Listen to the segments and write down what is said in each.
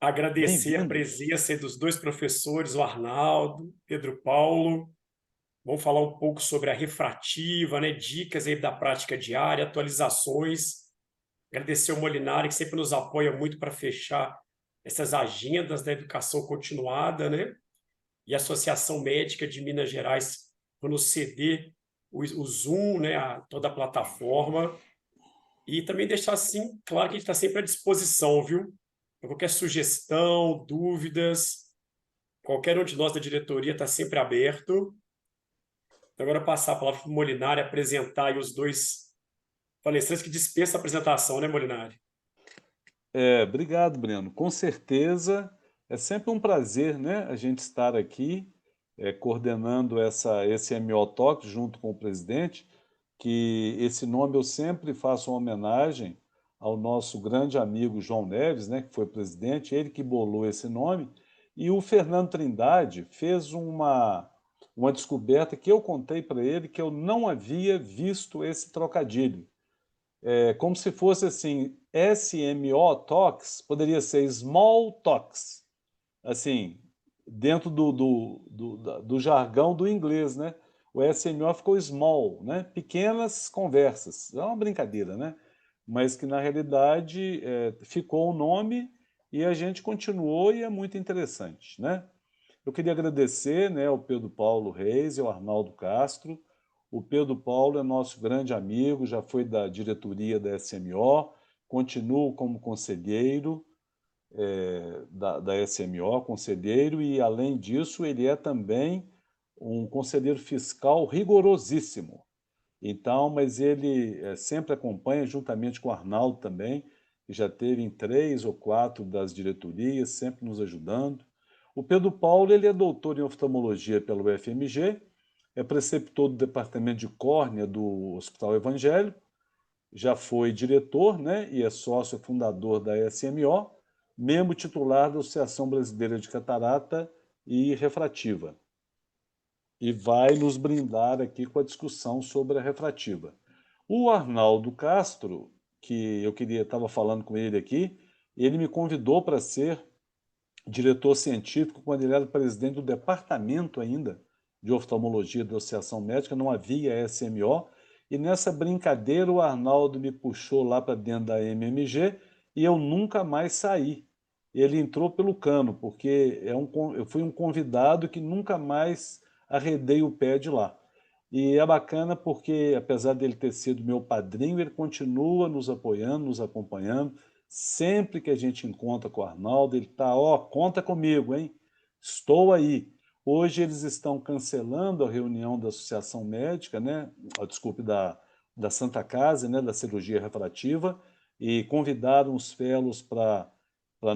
Agradecer a Bem-vindo. presença dos dois professores, o Arnaldo, Pedro Paulo. Vamos falar um pouco sobre a refrativa, né? Dicas aí da prática diária, atualizações. Agradecer ao Molinari, que sempre nos apoia muito para fechar essas agendas da educação continuada, né? E a Associação Médica de Minas Gerais por nos ceder o Zoom, né? Toda a plataforma. E também deixar assim, claro que a gente está sempre à disposição, viu? Para qualquer sugestão, dúvidas, qualquer um de nós da diretoria está sempre aberto. Então, agora passar a palavra para o Molinari apresentar aí os dois palestrantes que dispensa a apresentação, né, Molinari? Obrigado, Breno. Com certeza, é sempre um prazer, né, a gente estar aqui coordenando esse MO Talks junto com o presidente, que esse nome eu sempre faço uma homenagem ao nosso grande amigo João Neves, né, que foi presidente, ele que bolou esse nome, e o Fernando Trindade fez uma descoberta que eu contei para ele que eu não havia visto esse trocadilho. É como se fosse assim, SMO Talks, poderia ser Small Talks, assim, dentro do jargão do inglês, né? O SMO ficou small, né? Pequenas conversas. É uma brincadeira, né? Mas que na realidade ficou o nome e a gente continuou e é muito interessante, né? Eu queria agradecer, né, ao Pedro Paulo Reis e ao Arnaldo Castro. O Pedro Paulo é nosso grande amigo, já foi da diretoria da SMO, continua como conselheiro da SMO, conselheiro, e além disso, ele é também um conselheiro fiscal rigorosíssimo. Então, mas ele sempre acompanha, juntamente com o Arnaldo também, que já teve em 3 ou 4 das diretorias, sempre nos ajudando. O Pedro Paulo, ele é doutor em oftalmologia pelo UFMG, é preceptor do departamento de córnea do Hospital Evangélico, já foi diretor, né, e é sócio fundador da SMO, membro titular da Associação Brasileira de Catarata e Refrativa, e vai nos brindar aqui com a discussão sobre a refrativa. O Arnaldo Castro, que eu estava falando com ele aqui, ele me convidou para ser diretor científico quando ele era presidente do departamento ainda de oftalmologia da Associação Médica, não havia SMO, e nessa brincadeira o Arnaldo me puxou lá para dentro da MMG e eu nunca mais saí. Ele entrou pelo cano, porque eu fui um convidado que nunca mais arredei o pé de lá. E é bacana porque, apesar dele ter sido meu padrinho, ele continua nos apoiando, nos acompanhando. Sempre que a gente encontra com o Arnaldo, ele está, ó, conta comigo, hein? Estou aí. Hoje eles estão cancelando a reunião da Associação Médica, né? Desculpe, da Santa Casa, né? Da cirurgia refrativa, e convidaram os fellows para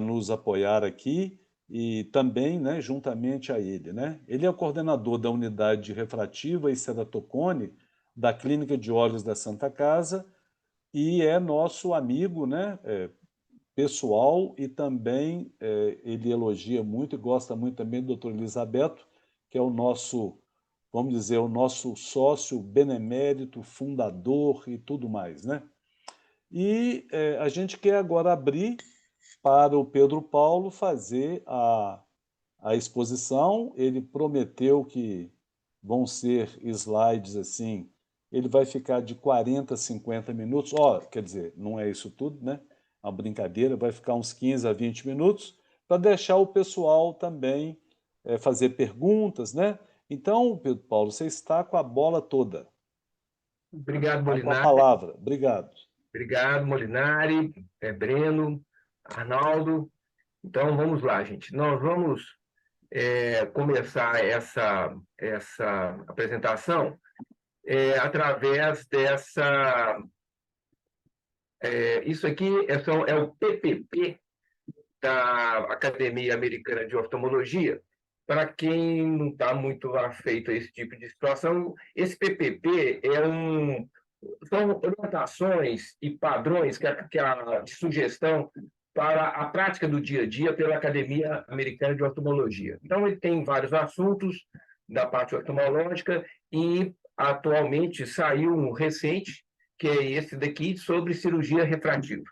nos apoiar aqui e também, né, juntamente a ele, né? Ele é o coordenador da unidade de refrativa e ceratocone da Clínica de Olhos da Santa Casa e é nosso amigo, né, pessoal, e também ele elogia muito e gosta muito também do Dr. Elisabeto, que é o nosso, vamos dizer, o nosso sócio benemérito, fundador e tudo mais, né? E a gente quer agora abrir para o Pedro Paulo fazer a exposição. Ele prometeu que vão ser slides assim, ele vai ficar de 40 a 50 minutos, quer dizer, não é isso tudo, né? Uma brincadeira, vai ficar uns 15 a 20 minutos, para deixar o pessoal também fazer perguntas, né? Então, Pedro Paulo, você está com a bola toda. Obrigado, Está com a Molinari. palavra. Obrigado. Obrigado, Molinari, Breno, Arnaldo. Então, vamos lá, gente. Nós vamos começar essa apresentação através dessa... isso aqui é o PPP da Academia Americana de Oftalmologia. Para quem não está muito afeito a esse tipo de situação, esse PPP são orientações e padrões de sugestão para a prática do dia a dia pela Academia Americana de Oftalmologia. Então, ele tem vários assuntos da parte oftalmológica e, atualmente, saiu um recente, que é esse daqui, sobre cirurgia refrativa.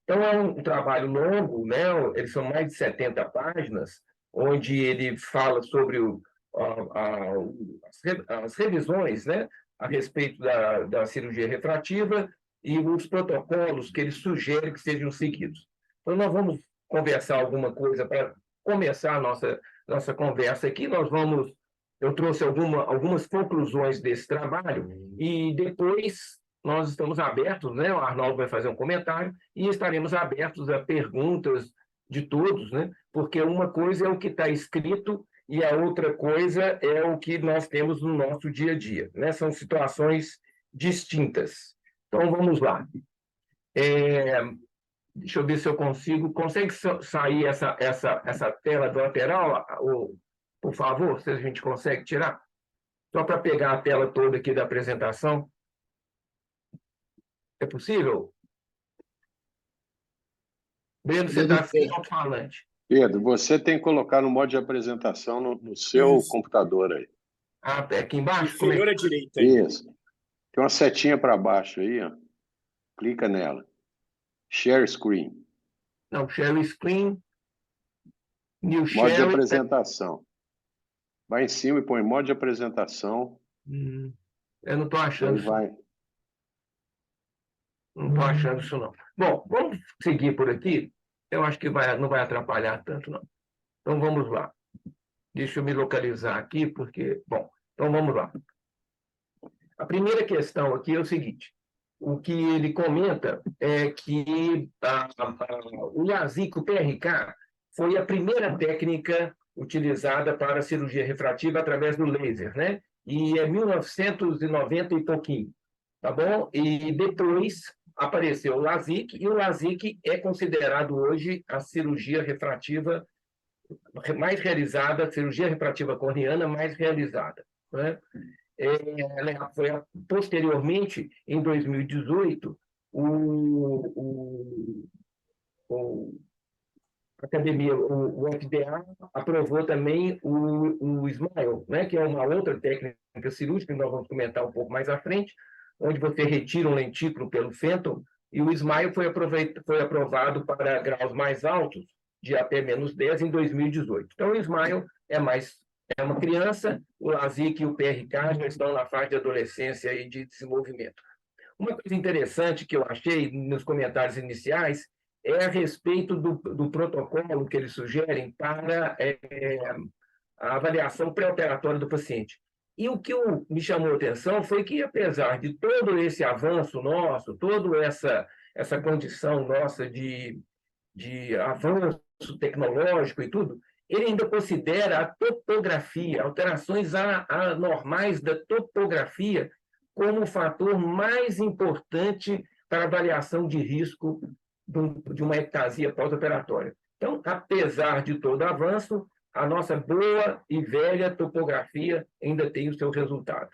Então, é um trabalho longo, né? Eles são mais de 70 páginas, onde ele fala sobre as revisões, né, a respeito da cirurgia refrativa e os protocolos que ele sugere que sejam seguidos. Então, nós vamos conversar alguma coisa para começar a nossa conversa aqui. Eu trouxe algumas conclusões desse trabalho e depois nós estamos abertos, né? O Arnaldo vai fazer um comentário e estaremos abertos a perguntas de todos, né? Porque uma coisa é o que está escrito e a outra coisa é o que nós temos no nosso dia a dia, né? São situações distintas. Então, vamos lá. Deixa eu ver se eu consigo. Consegue sair essa tela do lateral, por favor, se a gente consegue tirar? Só para pegar a tela toda aqui da apresentação. É possível? Breno, você está sem alto-falante. Pedro, você tem que colocar no modo de apresentação no seu Isso. computador aí. Ah, aqui embaixo? Como é Inferior que... à direita. Aí. Isso. Tem uma setinha para baixo aí, ó. Clica nela. Share screen. Não, share screen. New Modo de share. apresentação. Vai em cima e põe modo de apresentação. Eu não estou achando Aí isso. vai. Não estou achando isso, não. Bom, vamos seguir por aqui. Eu acho que não vai atrapalhar tanto, não. Então, vamos lá. Deixa eu me localizar aqui, porque... Bom, então vamos lá. A primeira questão aqui é o seguinte. O que ele comenta é que o LASIK, o PRK, foi a primeira técnica utilizada para a cirurgia refrativa através do laser, né? E é 1990 e pouquinho, tá bom? E depois apareceu o LASIK, e o LASIK é considerado hoje a cirurgia refrativa mais realizada, cirurgia refrativa corneana mais realizada, né? Foi posteriormente, em 2018, a academia, o FDA aprovou também o SMILE, né, que é uma outra técnica cirúrgica, que nós vamos comentar um pouco mais à frente, onde você retira um lentículo pelo fêmur, e o SMILE foi aprovado para graus mais altos, de até -10, em 2018. Então, o SMILE é uma criança, o LASIK e o PRK já estão na fase de adolescência e de desenvolvimento. Uma coisa interessante que eu achei nos comentários iniciais é a respeito do protocolo que eles sugerem para a avaliação pré-operatória do paciente. E o que me chamou a atenção foi que, apesar de todo esse avanço nosso, toda essa condição nossa de avanço tecnológico e tudo, ele ainda considera a topografia, alterações anormais da topografia, como o fator mais importante para a avaliação de risco de uma ectasia pós-operatória. Então, apesar de todo avanço, a nossa boa e velha topografia ainda tem o seu resultado,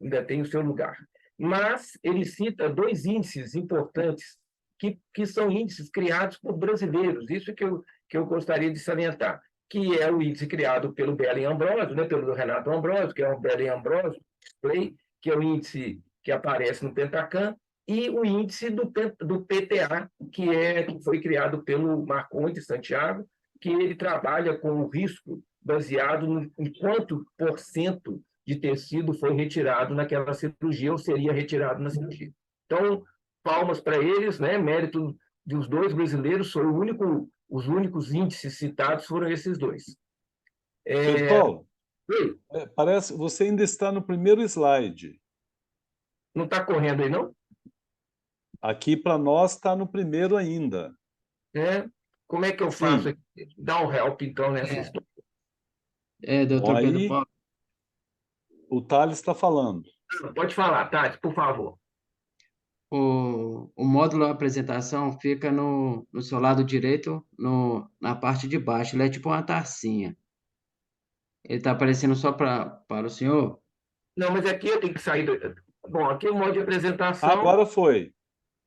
ainda tem o seu lugar. Mas ele cita dois índices importantes, que são índices criados por brasileiros, isso que eu gostaria de salientar, que é o índice criado pelo Belling Ambrosio, né, pelo Renato Ambrosio, que é o Belling Ambrosio Display, que é o índice que aparece no Pentacam, e o índice do PTA, que foi criado pelo Marcondes Santiago, que ele trabalha com o risco baseado em quanto % de tecido foi retirado naquela cirurgia ou seria retirado na cirurgia. Então, palmas para eles, né? Mérito dos dois brasileiros, os únicos índices citados foram esses dois. Pedro Paulo, parece que você ainda está no primeiro slide. Não está correndo aí, não? Aqui para nós está no primeiro ainda. Como é que eu faço aqui? Dá um help, então, nessa história. Doutor Pedro Paulo. O Thales está falando. Pode falar, Thales, por favor. O módulo apresentação fica no seu lado direito, na parte de baixo. Ele é tipo uma tacinha. Ele está aparecendo só para o senhor? Não, mas aqui eu tenho que sair. Bom, aqui é o modo de apresentação. Agora foi.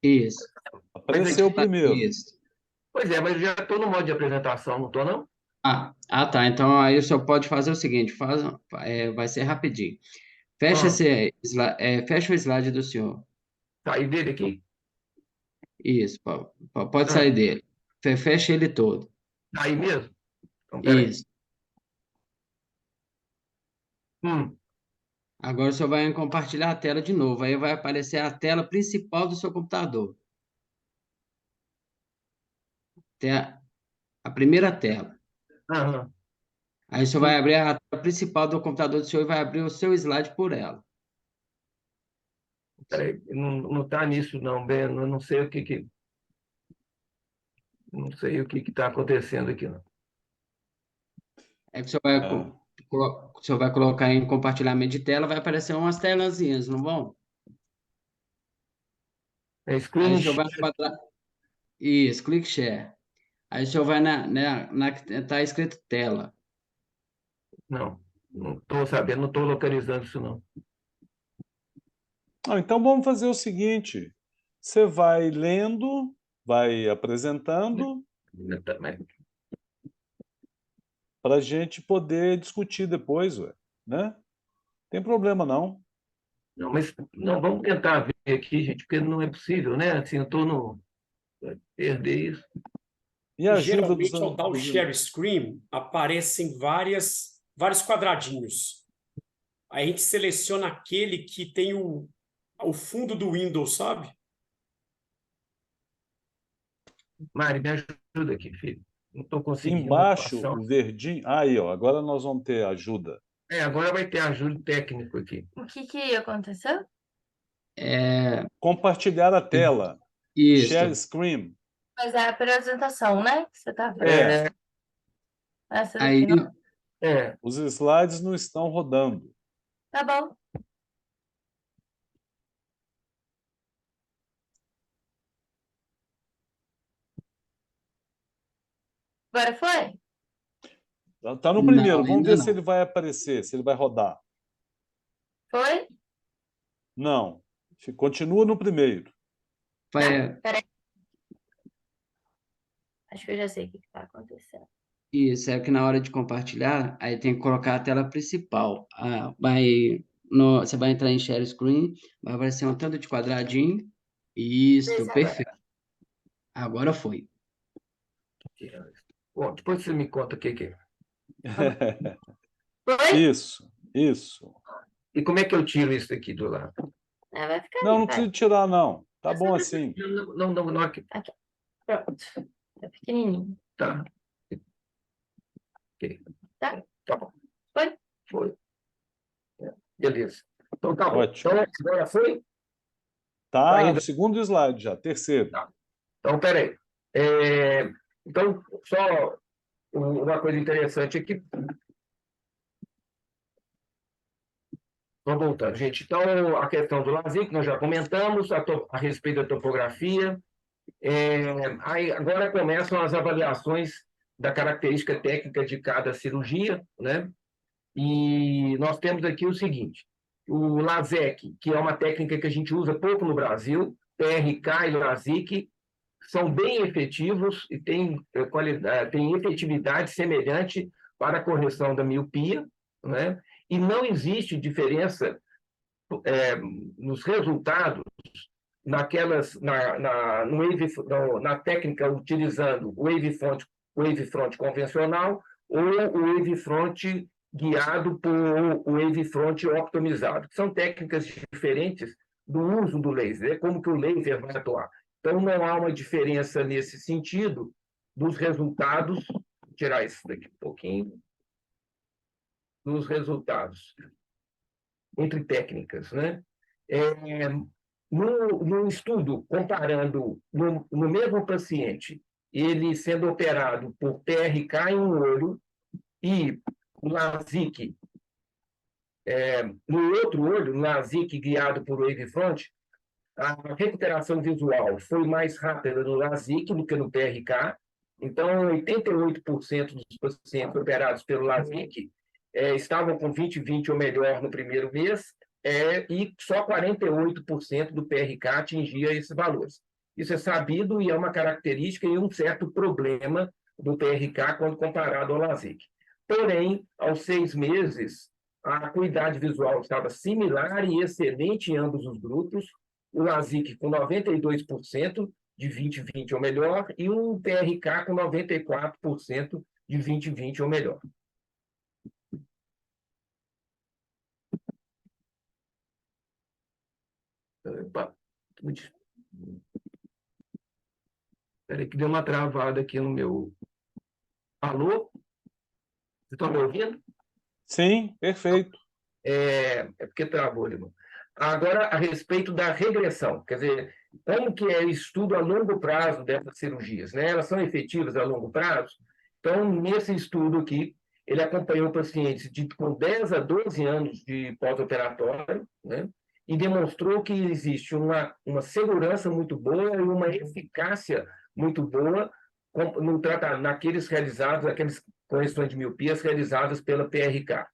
Isso. Apareceu primeiro. Isso. Pois é, mas eu já estou no modo de apresentação, não estou, não? Tá. Então aí o senhor pode fazer o seguinte: vai ser rapidinho. Fecha o slide do senhor. Sair dele aqui? Isso, pode sair dele. Fecha ele todo. Aí mesmo? Então, peraí. Isso. Hum, Agora o senhor vai em compartilhar a tela de novo. Aí vai aparecer a tela principal do seu computador. Tem a primeira tela. aham. Aí o senhor vai abrir a tela principal do computador do senhor e vai abrir o seu slide por ela. Peraí, não está nisso não, Ben. Eu não sei o que não sei o que está acontecendo aqui, não. Aí o senhor vai, Ah, o senhor vai colocar em compartilhamento de tela, vai aparecer umas telazinhas, não vão? É Aí o screen senhor vai no share. quadrado. Isso, click share. Aí o senhor vai na que tá escrito tela. Não estou sabendo, não estou localizando isso, não. então vamos fazer o seguinte: você vai lendo, vai apresentando, Mas para a gente poder discutir depois, ué, né? Tem problema não. não, mas não, vamos tentar ver aqui, gente, porque não é possível, né? Assim, eu estou no. Perder isso. E E a ajuda dos, geralmente, ao dar o share screen, aparecem vários quadradinhos. Aí a gente seleciona aquele que tem o fundo do Windows, sabe? Mari, me ajuda aqui, filho. Não estou conseguindo a embaixo, equação. o verdinho. Aí, ó, agora nós vamos ter ajuda. Agora vai ter ajuda técnico aqui. O que aconteceu? É, Compartilhar a tela. Share isso. screen. Mas é a apresentação, né? Que você tá vendo. É, Essa Aí, daqui não. os slides não estão rodando. Tá bom. Agora foi? Tá no não, primeiro. Vamos ainda ver se não. ele vai aparecer, se ele vai rodar. Foi? Não. Continua no primeiro. Peraí. Acho que eu já sei o que tá acontecendo. Isso, é que na hora de compartilhar, aí tem que colocar a tela principal. Você vai entrar em share screen, vai aparecer um tanto de quadradinho. Vê Isso, se perfeito. agora. Agora foi. Bom, depois você me conta o que é. Foi? Isso, isso. E como é que eu tiro isso daqui do lado? Vai ficar Não, aí, não vai. precisa tirar, não. Tá É bom sobre- assim. Não, aqui. Aqui. Pronto. Tá pequenininho. Tá. Ok. Tá? Tá bom. Foi? Foi. Beleza. Então tá bom. Ótimo. Então agora foi? Tá Tá, ainda. o segundo slide já, terceiro. Tá. Então, peraí. Então, só uma coisa interessante aqui. Vamos voltando, gente. Então, a questão do lazer, que nós já comentamos, a respeito da topografia. Aí, agora começam as avaliações da característica técnica de cada cirurgia, né? E nós temos aqui o seguinte: o LASEK, que é uma técnica que a gente usa pouco no Brasil, PRK e LASIK, são bem efetivos e têm efetividade semelhante para a correção da miopia, né? E não existe diferença nos resultados na técnica utilizando o wavefront convencional ou o wavefront guiado por o wavefront optimizado, que são técnicas diferentes do uso do laser, como que o laser vai atuar. Então, não há uma diferença nesse sentido dos resultados, vou tirar isso daqui um pouquinho, dos resultados entre técnicas, né? No estudo, comparando no mesmo paciente, ele sendo operado por PRK em um olho e o LASIK no outro olho, no LASIK guiado por wavefront, a recuperação visual foi mais rápida no LASIK do que no PRK. Então, 88% dos pacientes operados pelo LASIK estavam com 20/20 ou melhor no primeiro mês, e só 48% do PRK atingia esses valores. Isso é sabido e é uma característica e um certo problema do PRK quando comparado ao LASIK. Porém, aos 6 meses, a acuidade visual estava similar e excelente em ambos os grupos, o LASIK com 92% de 20/20 ou melhor, e um PRK com 94% de 20/20 ou melhor. Opa, espera aí que deu uma travada aqui no meu... Alô? Você está me ouvindo? Sim, perfeito. É porque travou, irmão. Agora, a respeito da regressão, quer dizer, como que é o estudo a longo prazo dessas cirurgias, né? Elas são efetivas a longo prazo? Então, nesse estudo aqui, ele acompanhou pacientes com 10 a 12 anos de pós-operatório, né? E demonstrou que existe uma segurança muito boa e uma eficácia muito boa no tratamento, aqueles correções de miopias realizadas pela PRK.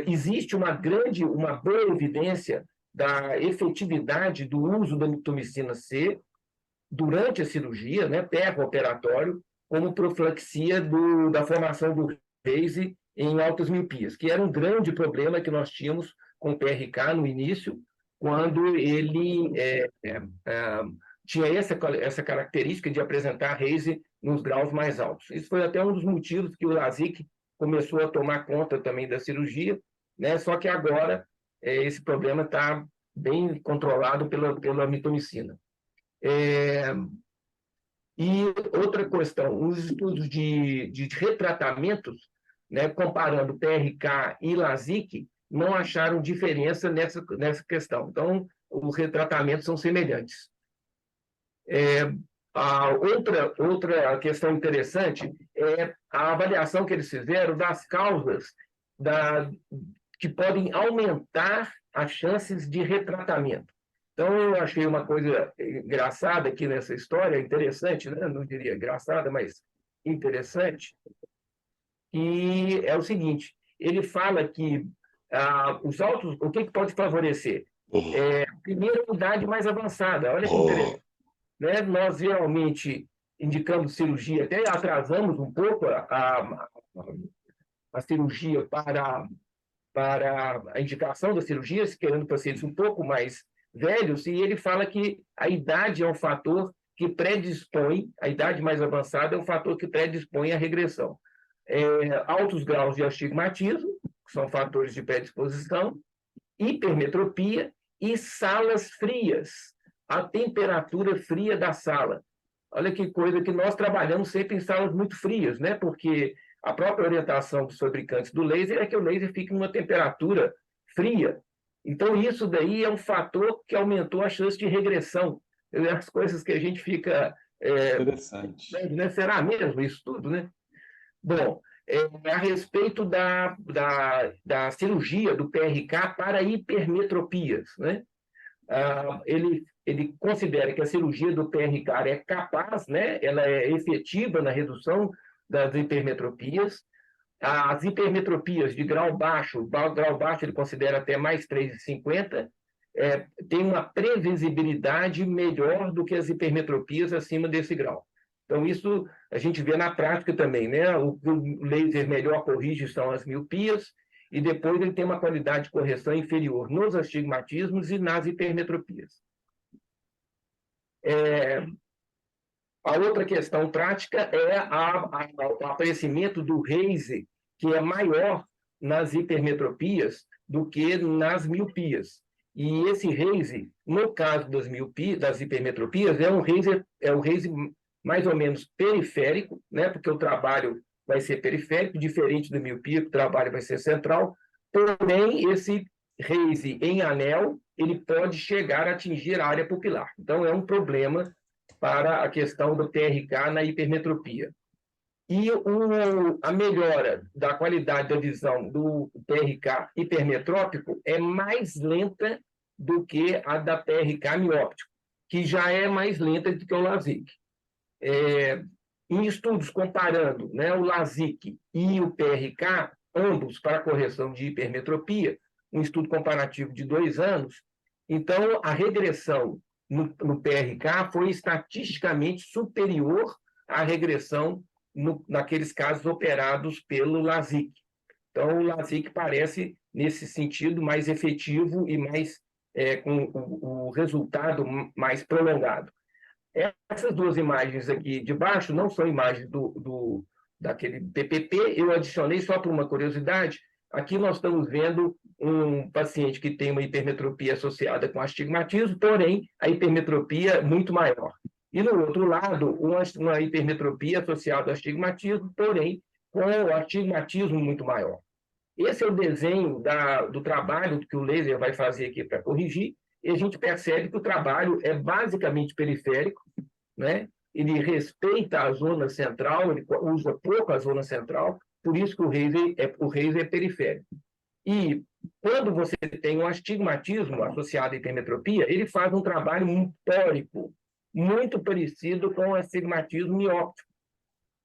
Existe uma boa evidência da efetividade do uso da mitomicina C durante a cirurgia, né, pré-operatório, como profilaxia da formação do RAISE em altas miopias, que era um grande problema que nós tínhamos com o PRK no início, quando ele tinha essa característica de apresentar RAISE nos graus mais altos. Isso foi até um dos motivos que o LASIK começou a tomar conta também da cirurgia, né? Só que agora esse problema está bem controlado pela mitomicina. E outra questão, os estudos de retratamentos, né, comparando PRK e LASIK, não acharam diferença nessa questão. Então, os retratamentos são semelhantes. A outra questão interessante é a avaliação que eles fizeram das causas que podem aumentar as chances de retratamento. Então, eu achei uma coisa engraçada aqui nessa história, interessante, né? Não diria engraçada, mas interessante, e é o seguinte, ele fala que o que pode favorecer? Primeiro, a idade mais avançada. Olha que interessante. Né? Nós geralmente indicamos cirurgia, até atrasamos um pouco a cirurgia para a indicação da cirurgia, querendo pacientes um pouco mais velhos, e ele fala que a idade é um fator que predispõe, a idade mais avançada é um fator que predispõe à regressão. Altos graus de astigmatismo, que são fatores de predisposição, hipermetropia e salas frias, a temperatura fria da sala. Olha que coisa que nós trabalhamos sempre em salas muito frias, né? Porque a própria orientação dos fabricantes do laser é que o laser fique em uma temperatura fria. Então, isso daí é um fator que aumentou a chance de regressão. As coisas que a gente fica... Interessante. Né? Será mesmo isso tudo, né? Bom, a respeito da cirurgia do PRK para hipermetropias, né? Ele considera que a cirurgia do PRK é capaz, né? Ela é efetiva na redução das hipermetropias. As hipermetropias de grau baixo ele considera até mais 3,50, tem uma previsibilidade melhor do que as hipermetropias acima desse grau. Então, isso a gente vê na prática também, né? O laser melhor corrige são as miopias, e depois ele tem uma qualidade de correção inferior nos astigmatismos e nas hipermetropias. A outra questão prática é o aparecimento do RAISE, que é maior nas hipermetropias do que nas miopias. E esse RAISE, no caso das hipermetropias, é um RAISE mais ou menos periférico, né? Porque o trabalho vai ser periférico, diferente da miopia, que o trabalho vai ser central. Porém, esse RAISE em anel, ele pode chegar a atingir a área pupilar. Então, é um problema para a questão do PRK na hipermetropia. E a melhora da qualidade da visão do PRK hipermetrópico é mais lenta do que a da PRK mióptico, que já é mais lenta do que o LASIK. Em estudos comparando, né, o LASIK e o PRK, ambos para correção de hipermetropia, um estudo comparativo de 2 anos, então a regressão no PRK foi estatisticamente superior à regressão naqueles casos operados pelo LASIK. Então, o LASIK parece, nesse sentido, mais efetivo e mais com o resultado mais prolongado. Essas duas imagens aqui de baixo não são imagens daquele PPP, eu adicionei só por uma curiosidade. Aqui nós estamos vendo um paciente que tem uma hipermetropia associada com astigmatismo, porém, a hipermetropia é muito maior. E, no outro lado, uma hipermetropia associada ao astigmatismo, porém, com o astigmatismo muito maior. Esse é o desenho do trabalho que o laser vai fazer aqui para corrigir, e a gente percebe que o trabalho é basicamente periférico, né? Ele respeita a zona central, ele usa pouco a zona central, por isso que o laser é periférico. E quando você tem um astigmatismo associado à hipermetropia, ele faz um trabalho muito tórico, muito parecido com o astigmatismo mióptico.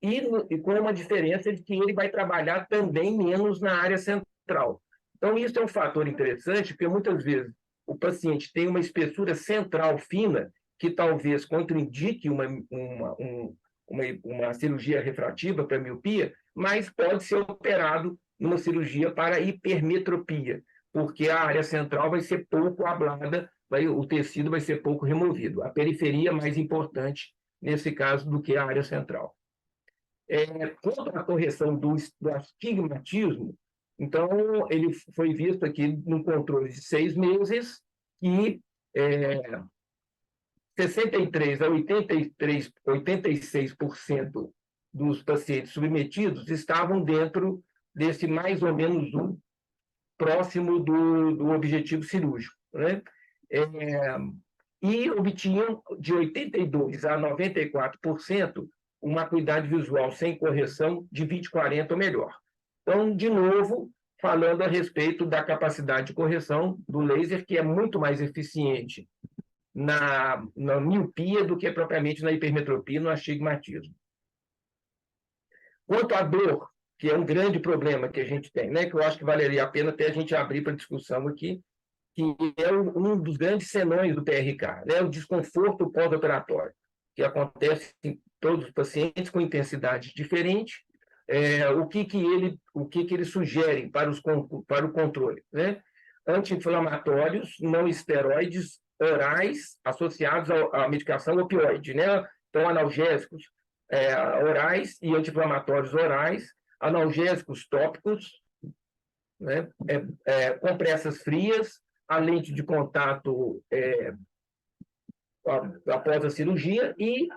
E com uma diferença de que ele vai trabalhar também menos na área central. Então, isso é um fator interessante, porque muitas vezes o paciente tem uma espessura central fina, que talvez contraindique uma cirurgia refrativa para miopia, mas pode ser operado numa cirurgia para hipermetropia, porque a área central vai ser pouco ablada, o tecido vai ser pouco removido. A periferia é mais importante nesse caso do que a área central. Quanto à correção do astigmatismo, então, ele foi visto aqui num controle de 6 meses, que 63% a 86% dos pacientes submetidos estavam dentro desse mais ou menos próximo do objetivo cirúrgico, né? E obtinham de 82% a 94% uma acuidade visual sem correção de 20/40 ou melhor. Então, de novo, falando a respeito da capacidade de correção do laser, que é muito mais eficiente na miopia do que propriamente na hipermetropia, no astigmatismo. Quanto à dor, que é um grande problema que a gente tem, né, que eu acho que valeria a pena até a gente abrir para discussão aqui, que é um dos grandes senões do PRK, né, o desconforto pós-operatório, que acontece em todos os pacientes com intensidade diferente. O que ele sugere para o controle, né? Anti-inflamatórios não esteroides orais associados à medicação opioide, né? Então, analgésicos orais e anti-inflamatórios orais, analgésicos tópicos, né? Compressas frias, a lente de contato após a cirurgia e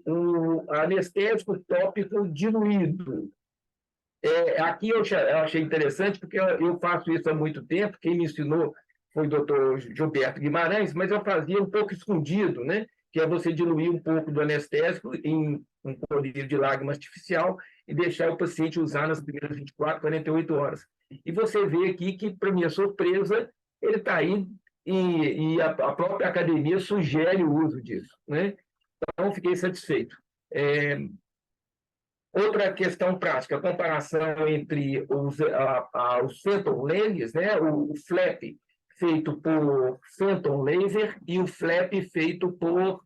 o anestésico tópico diluído. Aqui eu achei interessante, porque eu faço isso há muito tempo, quem me ensinou foi o doutor Gilberto Guimarães, mas eu fazia um pouco escondido, né? Que é você diluir um pouco do anestésico em um colírio de lágrima artificial e deixar o paciente usar nas primeiras 24, 48 horas. E você vê aqui que, para minha surpresa, ele está aí e a própria academia sugere o uso disso, né? Então, fiquei satisfeito. Outra questão prática, a comparação entre os phantom lasers, né? O flap feito por phantom laser e o flap feito por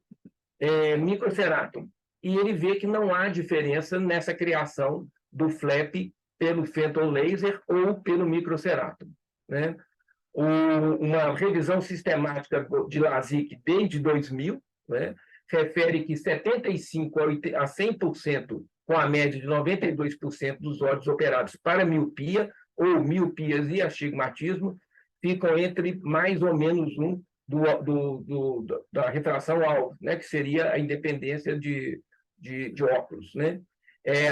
microceratum. E ele vê que não há diferença nessa criação do flap pelo phantom laser ou pelo microceratum, né? Uma revisão sistemática de LASIK desde 2000, né? Refere que 75% a 100%, com a média de 92% dos olhos operados para miopia ou miopias e astigmatismo, ficam entre mais ou menos da refração-alvo, né, que seria a independência de óculos, né?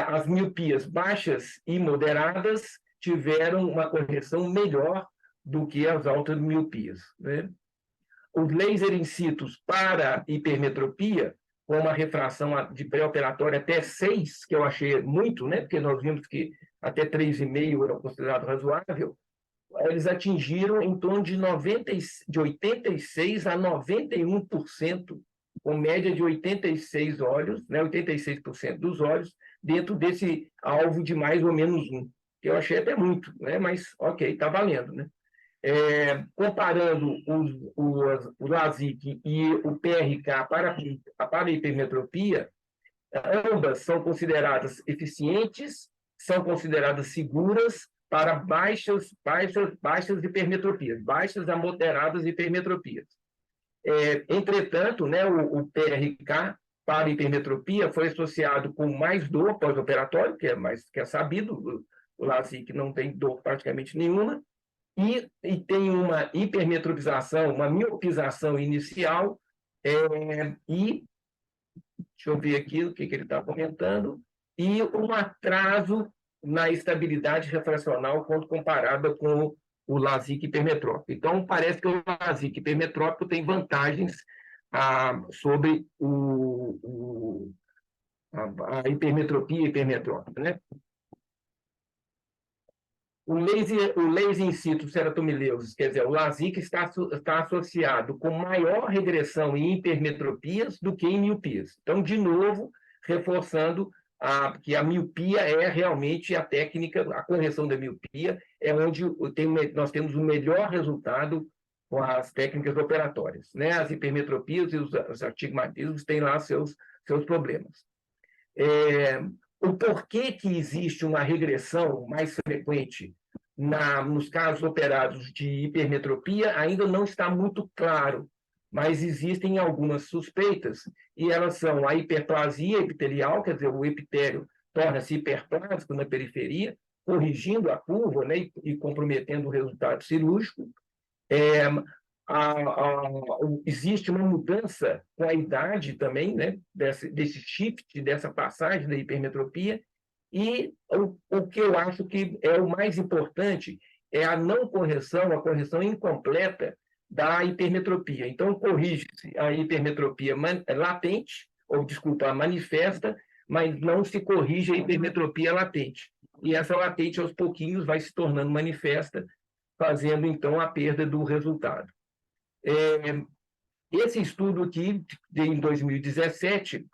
As miopias baixas e moderadas tiveram uma correção melhor do que as altas miopias, né? Os laser in situ para hipermetropia, com uma refração de pré-operatória até 6, que eu achei muito, né? Porque nós vimos que até 3,5 era considerado razoável, eles atingiram em torno de 86% a 91%, com média de 86 olhos, né? 86% dos olhos, dentro desse alvo de mais ou menos 1, que eu achei até muito, né? Mas, ok, está valendo, né? Comparando o LASIK e o PRK para a hipermetropia, ambas são consideradas eficientes, são consideradas seguras para baixas hipermetropias, baixas a moderadas hipermetropias. Entretanto, né, o PRK para hipermetropia foi associado com mais dor pós-operatório, que é sabido, o LASIK não tem dor praticamente nenhuma, e tem uma hipermetropização, uma miopização inicial, e deixa eu ver aqui o que ele está comentando, e um atraso na estabilidade refracional quando comparada com o LASIK hipermetrópico. Então, parece que o LASIK hipermetrópico tem vantagens sobre a hipermetropia hipermetrópica, né? O laser in situ ceratomileusis, quer dizer, o LASIK está associado com maior regressão em hipermetropias do que em miopias. Então, de novo, reforçando que a miopia é realmente a técnica, a correção da miopia é onde nós temos o melhor resultado com as técnicas operatórias, né? As hipermetropias e os astigmatismos têm lá seus problemas. O porquê que existe uma regressão mais frequente nos casos operados de hipermetropia ainda não está muito claro, mas existem algumas suspeitas, e elas são a hiperplasia epitelial, quer dizer, o epitélio torna-se hiperplásico na periferia, corrigindo a curva, né, e comprometendo o resultado cirúrgico. Existe uma mudança com a idade também, né, desse shift, dessa passagem da hipermetropia, e o que eu acho que é o mais importante é a não correção, a correção incompleta da hipermetropia. Então, corrige-se a hipermetropia latente, ou, desculpa, manifesta, mas não se corrige a hipermetropia latente. E essa latente, aos pouquinhos, vai se tornando manifesta, fazendo, então, a perda do resultado. Esse estudo aqui, em 2017,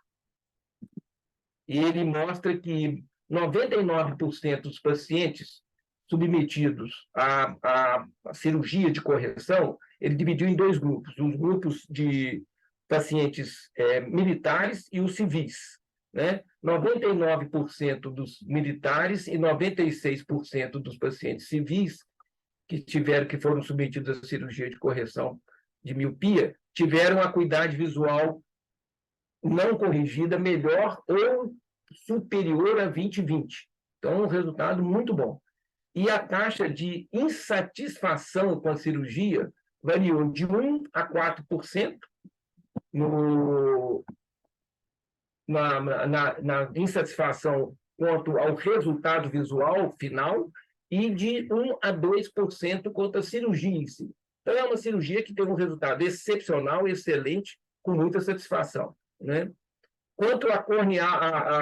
ele mostra que 99% dos pacientes submetidos à cirurgia de correção, ele dividiu em dois grupos, os grupos de pacientes militares e os civis, né? 99% dos militares e 96% dos pacientes civis que foram submetidos à cirurgia de correção de miopia, tiveram a acuidade visual não corrigida melhor ou superior a 20/20. Então, um resultado muito bom. E a taxa de insatisfação com a cirurgia variou de 1 a 4% na insatisfação quanto ao resultado visual final e de 1 a 2% quanto à cirurgia em si. Então, é uma cirurgia que teve um resultado excepcional, excelente, com muita satisfação, né? Quanto à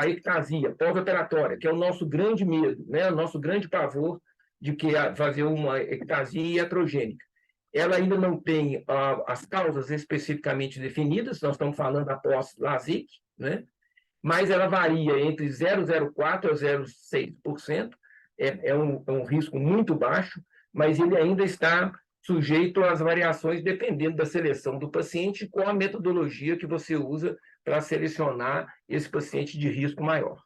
ectasia pós-operatória, que é o nosso grande medo, né? O nosso grande pavor de fazer uma ectasia iatrogênica. Ela ainda não tem as causas especificamente definidas, nós estamos falando após LASIK, né? Mas ela varia entre 0,04% a 0,6%, é um risco muito baixo, mas ele ainda está sujeito às variações dependendo da seleção do paciente, com a metodologia que você usa para selecionar esse paciente de risco maior.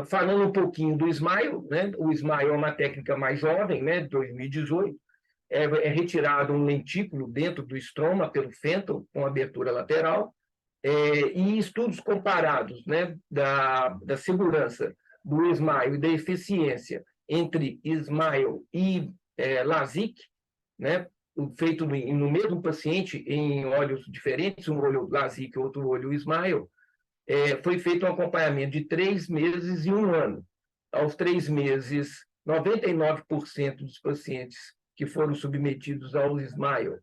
Falando um pouquinho do SMILE, né? O SMILE é uma técnica mais jovem, né, de 2018, é retirado um lentículo dentro do estroma pelo fenton, com abertura lateral, e estudos comparados, né, da segurança do SMILE e da eficiência entre SMILE e LASIK, né, feito no mesmo paciente em olhos diferentes, um olho LASIK e outro olho SMILE, foi feito um acompanhamento de 3 meses e 1 ano. Aos 3 meses, 99% dos pacientes que foram submetidos ao SMILE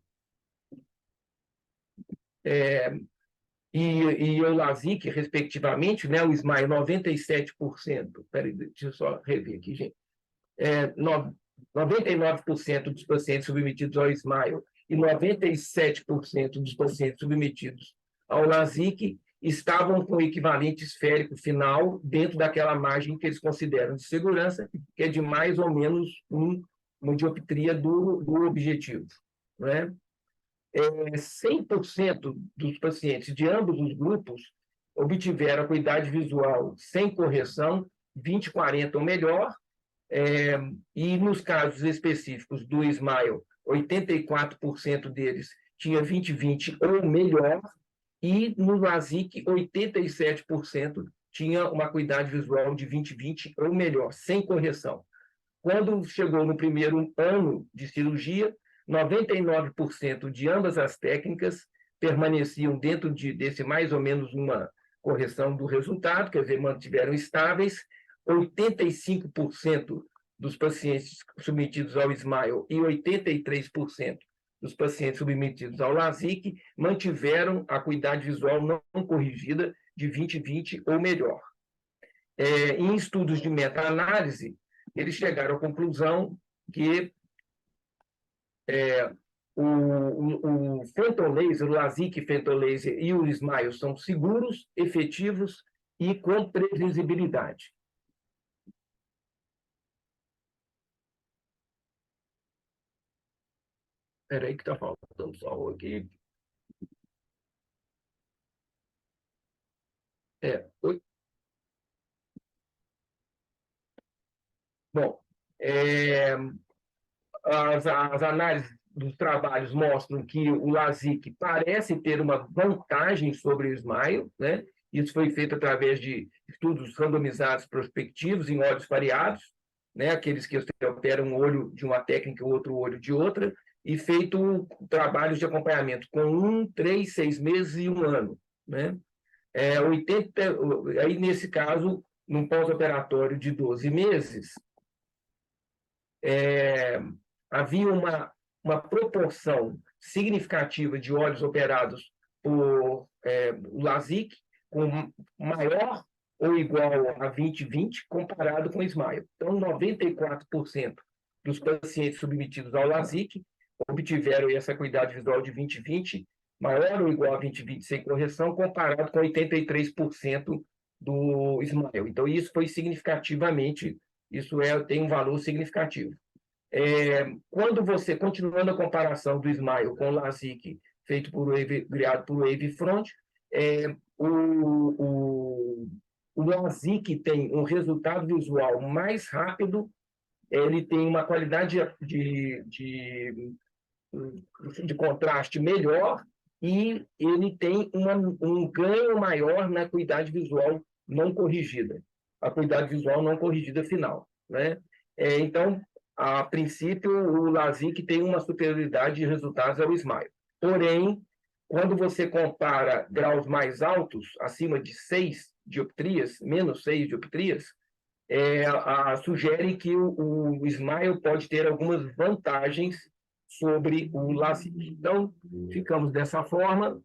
e o LASIK, respectivamente, né, o SMILE 97%, peraí, deixa eu só rever aqui, gente, 99% dos pacientes submetidos ao SMILE e 97% dos pacientes submetidos ao LASIK estavam com o equivalente esférico final dentro daquela margem que eles consideram de segurança, que é de mais ou menos uma dioptria do objetivo, né? 100% dos pacientes de ambos os grupos obtiveram acuidade visual sem correção, 20/40 ou melhor, e nos casos específicos do Smile, 84% deles tinha 20/20 ou melhor, e no LASIK, 87% tinha uma acuidade visual de 20/20 ou melhor, sem correção. Quando chegou no primeiro ano de cirurgia, 99% de ambas as técnicas permaneciam dentro desse mais ou menos uma correção do resultado, quer dizer, mantiveram estáveis. 85% dos pacientes submetidos ao Smile e 83% dos pacientes submetidos ao LASIK mantiveram a acuidade visual não corrigida de 20/20 ou melhor. Em estudos de meta-análise, eles chegaram à conclusão que o Phantom Laser, o LASIK Phantom Laser e o Smile são seguros, efetivos e com previsibilidade. Espera aí que está faltando só aqui. Oi? Bom, as análises dos trabalhos mostram que o LASIK parece ter uma vantagem sobre o Smile, né? Isso foi feito através de estudos randomizados prospectivos em olhos variados, né? Aqueles que operam um olho de uma técnica e outro olho de outra, e feito trabalhos de acompanhamento com 1, 3, 6 meses e 1 ano, né? Aí, nesse caso, num pós-operatório de 12 meses, havia uma proporção significativa de olhos operados por LASIK com maior ou igual a 20/20 comparado com o Smile. Então, 94% dos pacientes submetidos ao LASIK obtiveram essa acuidade visual de 20/20 maior ou igual a 20/20 sem correção, comparado com 83% do Smile. Então, isso foi significativamente, tem um valor significativo. Quando você, continuando a comparação do Smile com o LASIK, criado por Wavefront, o LASIK tem um resultado visual mais rápido, ele tem uma qualidade de contraste melhor e ele tem um ganho maior na acuidade visual não corrigida, a acuidade visual não corrigida final, né? Então, a princípio, o LASIK tem uma superioridade de resultados ao Smile. Porém, quando você compara graus mais altos, acima de 6 dioptrias, menos 6 dioptrias, sugere que o Smile pode ter algumas vantagens sobre o LASIK. Então, ficamos dessa forma.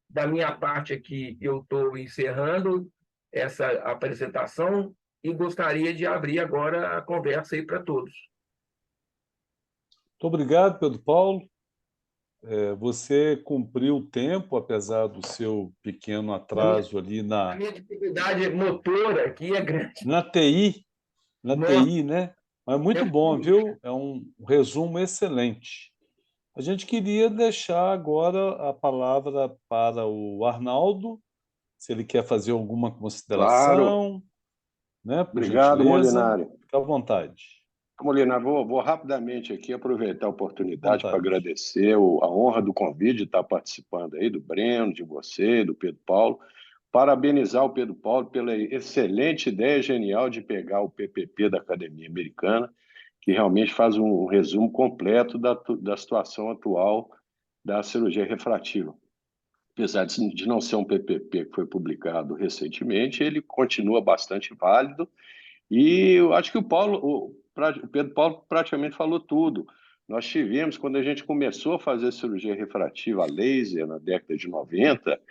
Da minha parte aqui, eu estou encerrando essa apresentação e gostaria de abrir agora a conversa aí para todos. Muito obrigado, Pedro Paulo. Você cumpriu o tempo, apesar do seu pequeno atraso ali A minha dificuldade motora aqui é grande. Na TI, né? Mas muito bom, viu? É um resumo excelente. A gente queria deixar agora a palavra para o Arnaldo, se ele quer fazer alguma consideração. Claro. Né, por Obrigado, gentileza. Molinari. Fique à vontade. Molinari, vou rapidamente aqui aproveitar a oportunidade para agradecer a honra do convite de estar participando aí, do Breno, de você, do Pedro Paulo. Parabenizar o Pedro Paulo pela excelente ideia genial de pegar o PPP da Academia Americana, que realmente faz um resumo completo da situação atual da cirurgia refrativa. Apesar de não ser um PPP que foi publicado recentemente, ele continua bastante válido. E eu acho que o Pedro Paulo praticamente falou tudo. Nós tivemos, quando a gente começou a fazer cirurgia refrativa a laser na década de 90,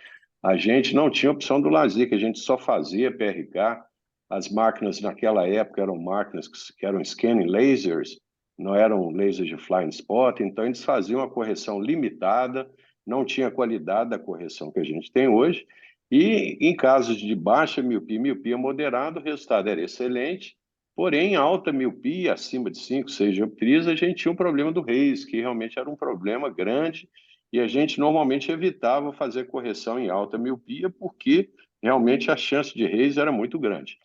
a gente não tinha opção do LASIK, a gente só fazia PRK. As máquinas naquela época eram máquinas que eram scanning lasers, não eram lasers de flying spot, então eles faziam uma correção limitada, não tinha a qualidade da correção que a gente tem hoje, e em casos de baixa miopia moderada, o resultado era excelente, porém, em alta miopia, acima de 5, 6 dioptrias, a gente tinha um problema do Reis, que realmente era um problema grande, e a gente normalmente evitava fazer correção em alta miopia, porque realmente a chance de Reis era muito grande.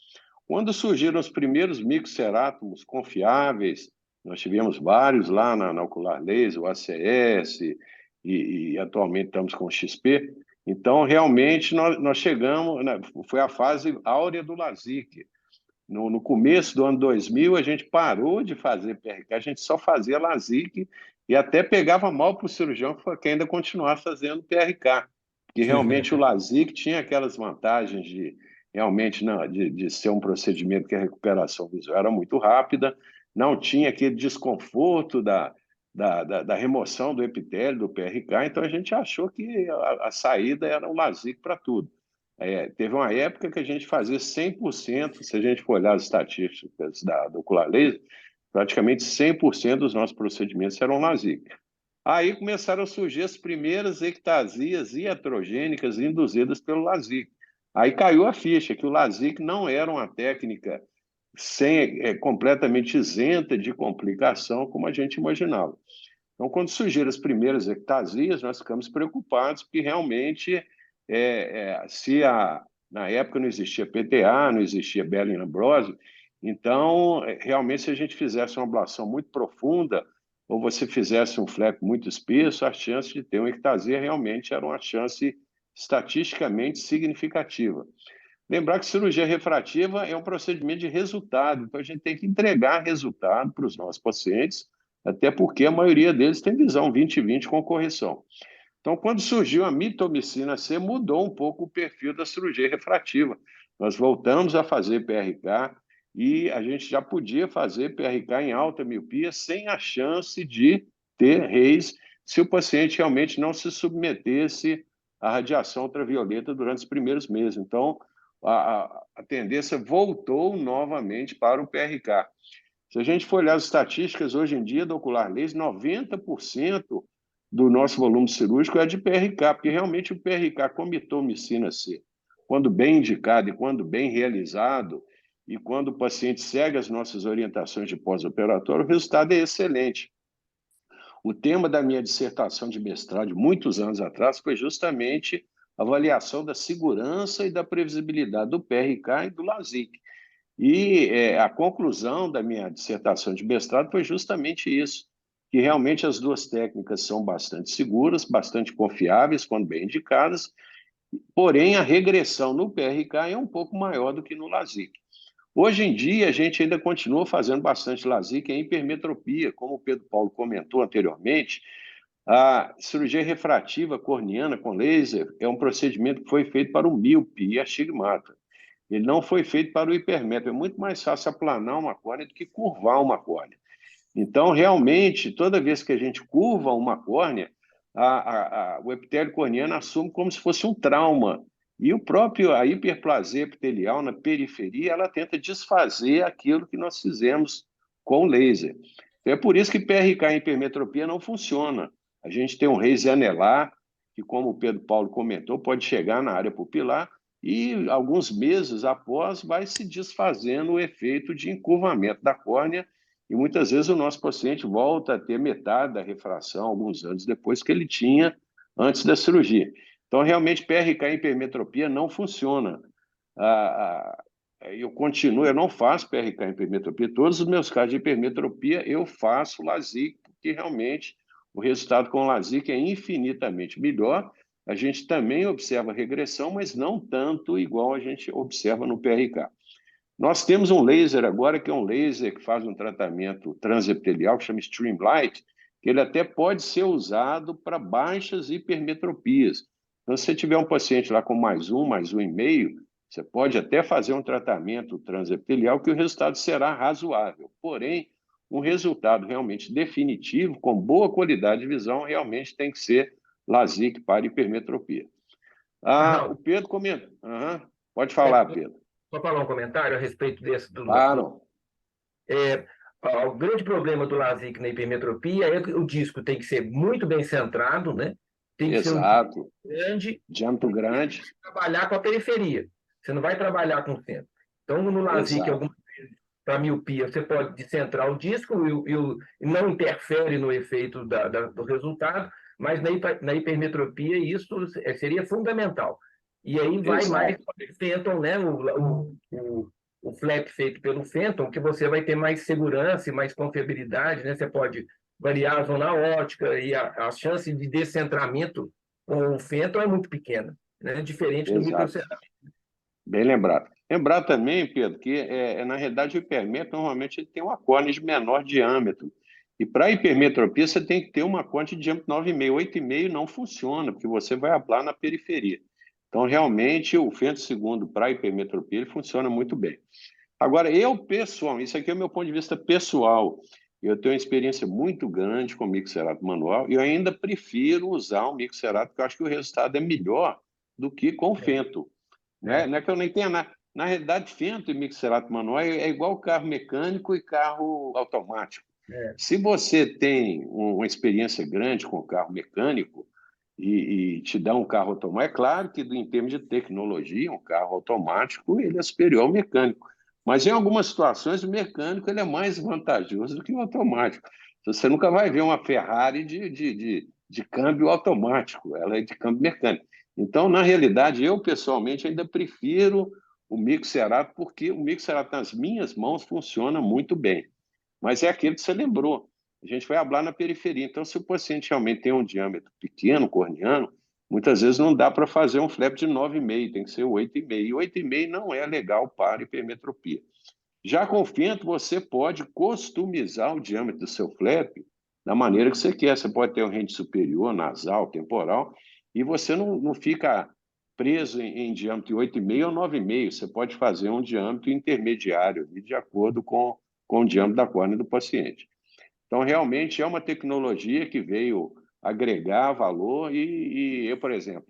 Quando surgiram os primeiros microcerátomos confiáveis, nós tivemos vários lá na Ocular Laser, o ACS, e atualmente estamos com o XP. Então, realmente, nós chegamos, foi a fase áurea do LASIK. No começo do ano 2000, a gente parou de fazer PRK, a gente só fazia LASIK e até pegava mal para o cirurgião que ainda continuasse fazendo PRK, porque realmente o LASIK tinha aquelas vantagens de realmente não, de ser um procedimento que a recuperação visual era muito rápida, não tinha aquele desconforto da remoção do epitélio do PRK, então a gente achou que a saída era o LASIK para tudo. Teve uma época que a gente fazia 100%, se a gente for olhar as estatísticas do Ocular Laser, praticamente 100% dos nossos procedimentos eram LASIK. Aí começaram a surgir as primeiras ectasias iatrogênicas induzidas pelo LASIK. Aí caiu a ficha que o LASIK não era uma técnica completamente isenta de complicação como a gente imaginava. Então, quando surgiram as primeiras ectasias, nós ficamos preocupados, porque realmente, na época não existia PTA, não existia Behling-Ambrose, então, realmente, se a gente fizesse uma ablação muito profunda, ou você fizesse um flap muito espesso, a chance de ter uma ectasia realmente era uma chance estatisticamente significativa. Lembrar que cirurgia refrativa é um procedimento de resultado, então a gente tem que entregar resultado para os nossos pacientes, até porque a maioria deles tem visão 20/20 com correção. Então, quando surgiu a mitomicina C, mudou um pouco o perfil da cirurgia refrativa. Nós voltamos a fazer PRK e a gente já podia fazer PRK em alta miopia sem a chance de ter Reis se o paciente realmente não se submetesse à radiação ultravioleta durante os primeiros meses. Então, a tendência voltou novamente para o PRK. Se a gente for olhar as estatísticas hoje em dia do Ocular Laser, 90% do nosso volume cirúrgico é de PRK, porque realmente o PRK com mitomicina C, quando bem indicado e quando bem realizado, e quando o paciente segue as nossas orientações de pós-operatório, o resultado é excelente. O tema da minha dissertação de mestrado, de muitos anos atrás, foi justamente a avaliação da segurança e da previsibilidade do PRK e do LASIK. E a conclusão da minha dissertação de mestrado foi justamente isso, que realmente as duas técnicas são bastante seguras, bastante confiáveis, quando bem indicadas, porém a regressão no PRK é um pouco maior do que no LASIK. Hoje em dia, a gente ainda continua fazendo bastante LASIK em hipermetropia, como o Pedro Paulo comentou anteriormente. A cirurgia refrativa corneana com laser é um procedimento que foi feito para o míope e astigmata. Ele não foi feito para o hipermétrio. É muito mais fácil aplanar uma córnea do que curvar uma córnea. Então, realmente, toda vez que a gente curva uma córnea, o epitélio corneano assume como se fosse um trauma. E a hiperplasia epitelial na periferia, ela tenta desfazer aquilo que nós fizemos com o laser. Então, é por isso que PRK em hipermetropia não funciona. A gente tem um Reis anelar, que, como o Pedro Paulo comentou, pode chegar na área pupilar, e alguns meses após vai se desfazendo o efeito de encurvamento da córnea, e muitas vezes o nosso paciente volta a ter metade da refração alguns anos depois que ele tinha antes da cirurgia. Então, realmente, PRK em hipermetropia não funciona. Eu não faço PRK em hipermetropia. Todos os meus casos de hipermetropia eu faço LASIK, porque realmente o resultado com LASIK é infinitamente melhor. A gente também observa regressão, mas não tanto igual a gente observa no PRK. Nós temos um laser agora, que é um laser que faz um tratamento transepitelial, que chama Streamlight, que ele até pode ser usado para baixas hipermetropias. Então, se você tiver um paciente lá com mais um e meio, você pode até fazer um tratamento transepitelial que o resultado será razoável. Porém, um resultado realmente definitivo, com boa qualidade de visão, realmente tem que ser LASIK para hipermetropia. O Pedro comenta. Pode falar, Pedro. Vou falar um comentário a respeito desse. Claro. O grande problema do LASIK na hipermetropia é que o disco tem que ser muito bem centrado, né? Tem que ser um disco grande. Diâmetro grande. Trabalhar com a periferia. Você não vai trabalhar com o centro. Então, no LASIK, para miopia, você pode descentrar o disco e não interfere no efeito do resultado, mas na hipermetropia isso seria fundamental. E aí vai Exato. mais para o Fenton, né? O flap feito pelo Fenton, que você vai ter mais segurança e mais confiabilidade, né? Você pode variar a zona ótica e a chance de descentramento com o Fenton é muito pequena, né? Diferente do Exato. microcerâmico. Bem lembrado. Lembrar também, Pedro, que na realidade o hipermetro normalmente ele tem uma córnea de menor diâmetro. E para hipermetropia você tem que ter uma córnea de diâmetro 9,5. 8,5 não funciona, porque você vai ablar na periferia. Então, realmente, o Fenton segundo para hipermetropia ele funciona muito bem. Agora, eu, pessoal, isso aqui é o meu ponto de vista pessoal. Eu tenho uma experiência muito grande com mixerato manual e eu ainda prefiro usar o mixerato, porque eu acho que o resultado é melhor do que com o Fenton. Não é que eu nem tenha nada. Na realidade, Fenton e mixerato manual é igual carro mecânico e carro automático. Se você tem uma experiência grande com carro mecânico e te dá um carro automático, é claro que em termos de tecnologia, um carro automático ele é superior ao mecânico. Mas em algumas situações o mecânico ele é mais vantajoso do que o automático. Você nunca vai ver uma Ferrari de câmbio automático, ela é de câmbio mecânico. Então, na realidade, eu pessoalmente ainda prefiro o mixerato, porque o mixerato nas minhas mãos funciona muito bem. Mas é aquilo que você lembrou. A gente vai hablar na periferia. Então, se o paciente realmente tem um diâmetro pequeno, corneano, muitas vezes não dá para fazer um flap de 9,5, tem que ser 8,5. E 8,5 não é legal para hipermetropia. Já com o Fenton, você pode customizar o diâmetro do seu flap da maneira que você quer. Você pode ter um rente superior, nasal, temporal, e você não fica preso em diâmetro de 8,5 ou 9,5. Você pode fazer um diâmetro intermediário, de acordo com o diâmetro da córnea do paciente. Então, realmente, é uma tecnologia que veio agregar valor e eu, por exemplo,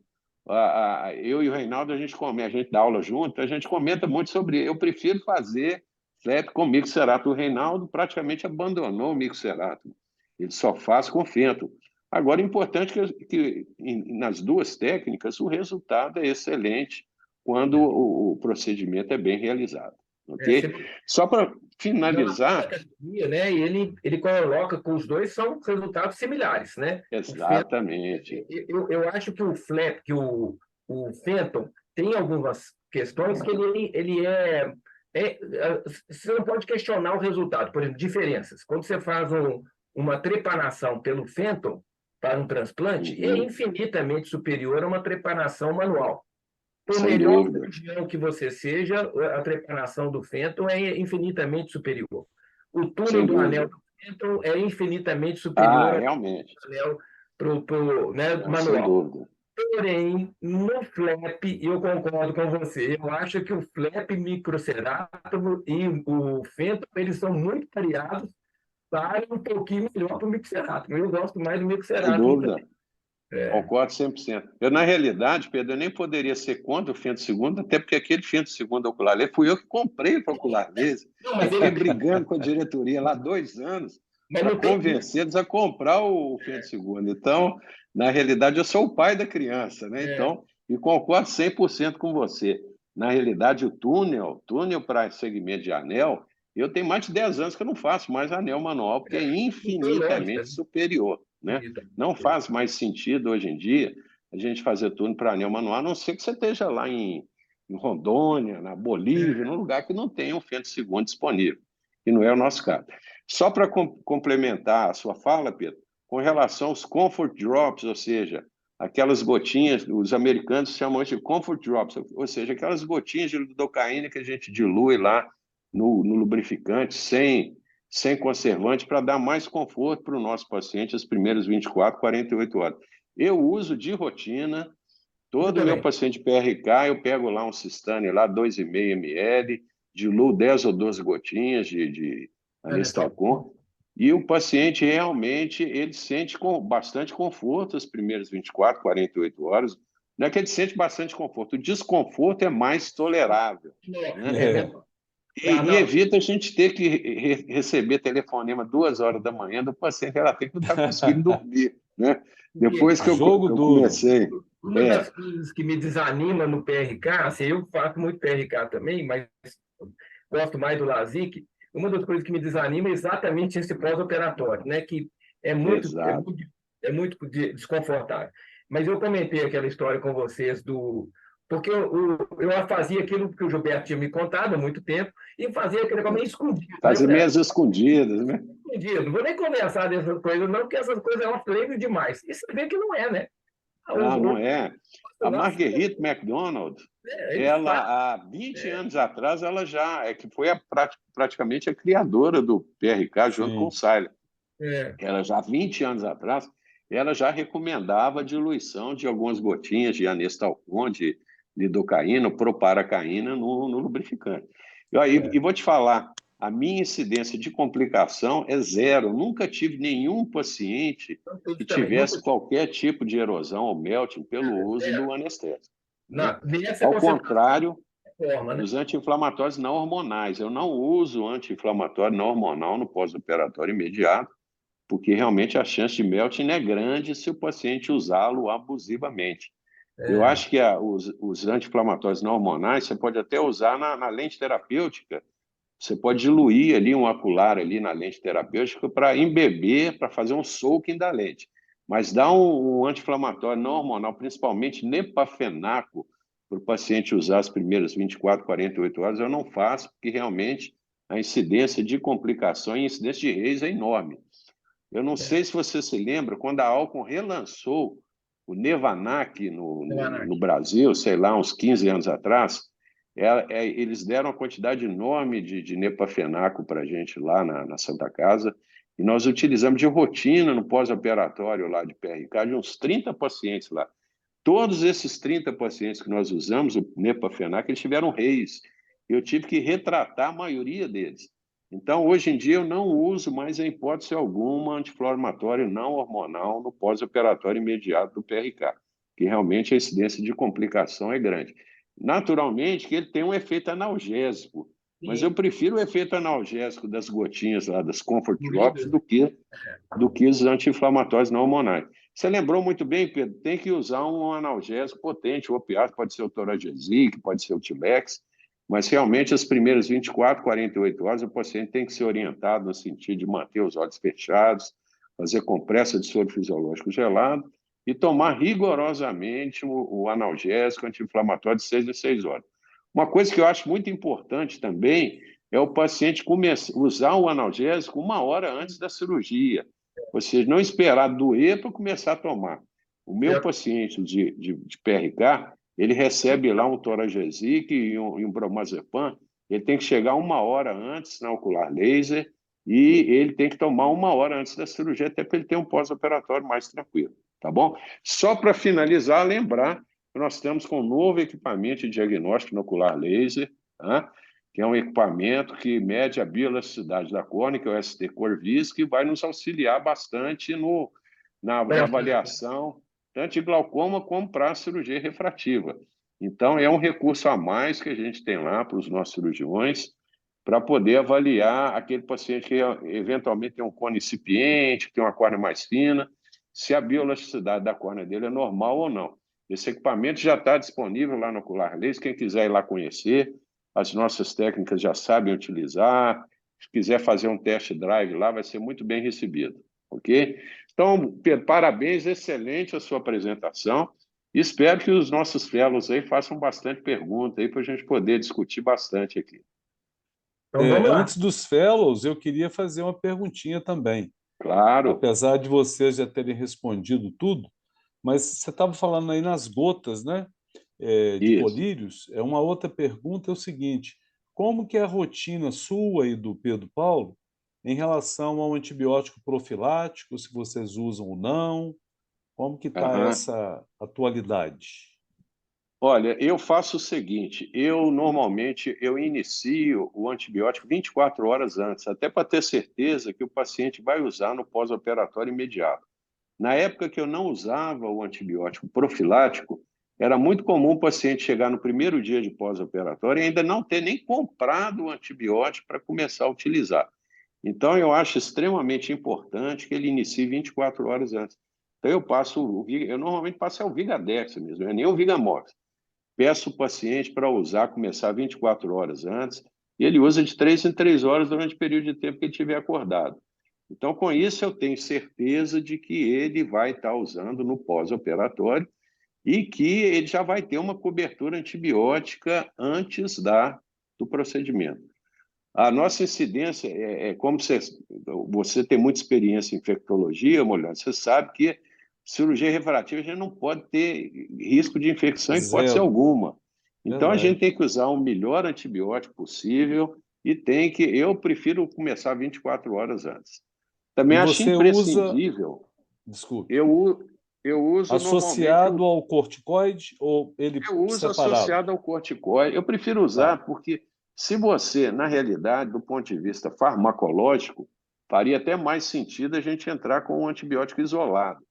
eu e o Reinaldo, a gente dá aula junto, a gente comenta muito sobre. Eu prefiro fazer flap com mixerato. O Reinaldo praticamente abandonou o mixerato. Ele só faz com Fenton. Agora, é importante que nas duas técnicas o resultado é excelente quando o procedimento é bem realizado. Ok? Só para finalizar. Academia, né? E ele coloca com os dois são resultados similares, né? Exatamente. Eu acho que o flap, que o Fenton tem algumas questões que ele você não pode questionar o resultado. Por exemplo, diferenças. Quando você faz uma trepanação pelo Fenton para um transplante, é infinitamente superior a uma trepanação manual. Por melhor cirurgião que você seja, a trepanação do Fenton é infinitamente superior. O túnel do anel do Fenton é infinitamente superior ao anel manual. Sem dúvida. Porém, no flap, eu concordo com você, eu acho que o flap microcerato e o Fenton, eles são muito variados para um pouquinho melhor para o mixerato. Eu gosto mais do mixerato. Sem dúvida. Concordo 100%. Eu, na realidade, Pedro, eu nem poderia ser contra o Fenton segundo, até porque aquele Fenton segundo ocular laser, fui eu que comprei para ocular laser. Eu fiquei brigando com a diretoria lá 2 anos para convencê-los a comprar o Fenton segundo. Então, na realidade, eu sou o pai da criança, né? Então, e concordo 100% com você. Na realidade, o túnel para segmento de anel, eu tenho mais de 10 anos que eu não faço mais anel manual, porque é infinitamente superior. Né? Não faz mais sentido hoje em dia a gente fazer túnel para anel manual, a não ser que você esteja lá em Rondônia, na Bolívia, num lugar que não tenha um Fenton segundo disponível, e não é o nosso caso. Só para complementar a sua fala, Pedro, com relação aos comfort drops, ou seja, aquelas gotinhas, os americanos chamam de comfort drops, ou seja, aquelas gotinhas de lidocaína que a gente dilui lá no lubrificante sem conservante para dar mais conforto para o nosso paciente as primeiras 24, 48 horas. Eu uso de rotina, todo meu paciente PRK, eu pego lá um Cistane lá, 2,5 ml, diluo 10 ou 12 gotinhas de Anistalcon, e o paciente realmente ele sente bastante conforto as primeiras 24, 48 horas. Não é que ele sente bastante conforto, o desconforto é mais tolerável. Né? E evita a gente ter que receber telefonema 2 horas da manhã do paciente, ela tem que não estar conseguindo dormir. Né? Depois que eu comecei. Uma das coisas que me desanima no PRK, assim, eu faço muito PRK também, mas gosto mais do LASIK. Uma das coisas que me desanima é exatamente esse pós-operatório, né? Que é muito desconfortável. Mas eu comentei aquela história com vocês do Porque eu fazia aquilo que o Gilberto tinha me contado há muito tempo e fazia aquele negócio meio escondido. Fazia meias escondidas, né? Escondido. Não vou nem conversar dessas coisas, não, porque essas coisas é off-label demais. E você vê que não é, né? Não, não é. A Nossa, Marguerite MacDonald, ele faz. ela, há 20 anos atrás, ela já é que foi praticamente a criadora do PRK junto com o Sim. Sailer. É, Ela já, 20 anos atrás, ela já recomendava a diluição de algumas gotinhas de anestalcon, de lidocaína, proparacaína no lubrificante. E vou te falar, a minha incidência de complicação é zero. Nunca tive nenhum paciente que também. tivesse qualquer tipo de erosão ou melting pelo uso do anestésico, né? Nessa Ao concentração contrário forma, né? dos anti-inflamatórios não hormonais. Eu não uso anti-inflamatório não hormonal no pós-operatório imediato, porque realmente a chance de melting é grande se o paciente usá-lo abusivamente. Eu É, acho que os anti-inflamatórios não hormonais você pode até usar na lente terapêutica. Você pode diluir ali um acular ali na lente terapêutica para embeber, para fazer um soaking da lente. Mas dar um anti-inflamatório não hormonal, principalmente nepafenaco, para o paciente usar as primeiras 24, 48 horas, eu não faço, porque realmente a incidência de complicações e incidência de Reis é enorme. Eu não sei se você se lembra, quando a Alcon relançou o Nevanac no Brasil, sei lá, uns 15 anos atrás, eles deram uma quantidade enorme de nepafenaco para a gente lá na Santa Casa, e nós utilizamos de rotina no pós-operatório lá de PRK, de uns 30 pacientes lá. Todos esses 30 pacientes que nós usamos, o nepafenac, eles tiveram Reis. Eu tive que retratar a maioria deles. Então, hoje em dia, eu não uso mais, em hipótese alguma, anti-inflamatório não hormonal no pós-operatório imediato do PRK, que realmente a incidência de complicação é grande. Naturalmente, que ele tem um efeito analgésico, mas eu prefiro o efeito analgésico das gotinhas lá, das Comfort Drops, do que os anti-inflamatórios não hormonais. Você lembrou muito bem, Pedro, tem que usar um analgésico potente, o opiáceo pode ser o Toragesic, pode ser o Tilex, mas realmente as primeiras 24, 48 horas o paciente tem que ser orientado no sentido de manter os olhos fechados, fazer compressa de soro fisiológico gelado e tomar rigorosamente o analgésico anti-inflamatório de 6 em 6 horas. Uma coisa que eu acho muito importante também é o paciente usar o analgésico 1 hora antes da cirurgia, ou seja, não esperar doer para começar a tomar. O meu paciente de PRK, ele recebe lá um Toragesic e um Bromazepam, ele tem que chegar 1 hora antes na ocular laser e ele tem que tomar 1 hora antes da cirurgia, até para ele ter um pós-operatório mais tranquilo, tá bom? Só para finalizar, lembrar que nós estamos com um novo equipamento de diagnóstico no ocular laser, tá? Que é um equipamento que mede a bioelasticidade da córnea, que é o ST Corvis, que vai nos auxiliar bastante na avaliação, tanto de glaucoma como para a cirurgia refrativa. Então, é um recurso a mais que a gente tem lá para os nossos cirurgiões, para poder avaliar aquele paciente que eventualmente tem um cone incipiente, que tem uma córnea mais fina, se a bioelasticidade da córnea dele é normal ou não. Esse equipamento já está disponível lá no Ocular Laser, quem quiser ir lá conhecer, as nossas técnicas já sabem utilizar. Se quiser fazer um test drive lá, vai ser muito bem recebido, ok? Então, Pedro, parabéns, excelente a sua apresentação. Espero que os nossos fellows aí façam bastante pergunta aí para a gente poder discutir bastante aqui. Então vamos lá. Antes dos fellows, eu queria fazer uma perguntinha também. Claro. Apesar de vocês já terem respondido tudo, mas você estava falando aí nas gotas, né? De Isso. colírios. Uma outra pergunta é o seguinte: como que é a rotina sua e do Pedro Paulo em relação ao antibiótico profilático, se vocês usam ou não? Como que está Aham. essa atualidade? Olha, eu faço o seguinte, normalmente eu inicio o antibiótico 24 horas antes, até para ter certeza que o paciente vai usar no pós-operatório imediato. Na época que eu não usava o antibiótico profilático, era muito comum o paciente chegar no primeiro dia de pós-operatório e ainda não ter nem comprado o antibiótico para começar a utilizar. Então, eu acho extremamente importante que ele inicie 24 horas antes. Então, eu normalmente passo o Vigadex mesmo, não é nem o Vigamox. Peço o paciente para usar, começar 24 horas antes, e ele usa de 3 em 3 horas durante o período de tempo que ele estiver acordado. Então, com isso, eu tenho certeza de que ele vai estar usando no pós-operatório e que ele já vai ter uma cobertura antibiótica antes do procedimento. A nossa incidência como você tem muita experiência em infectologia, Molhado, você sabe que cirurgia refrativa a gente não pode ter risco de infecção em hipótese Zero. alguma. Então, a gente Verdade. tem que usar o melhor antibiótico possível e eu prefiro começar 24 horas antes. Também E acho você usa, imprescindível, desculpe, eu uso normalmente associado ao corticoide ou ele eu uso separado? associado ao corticoide. Eu prefiro Tá. usar porque, se você, na realidade, do ponto de vista farmacológico, faria até mais sentido a gente entrar com um antibiótico isolado.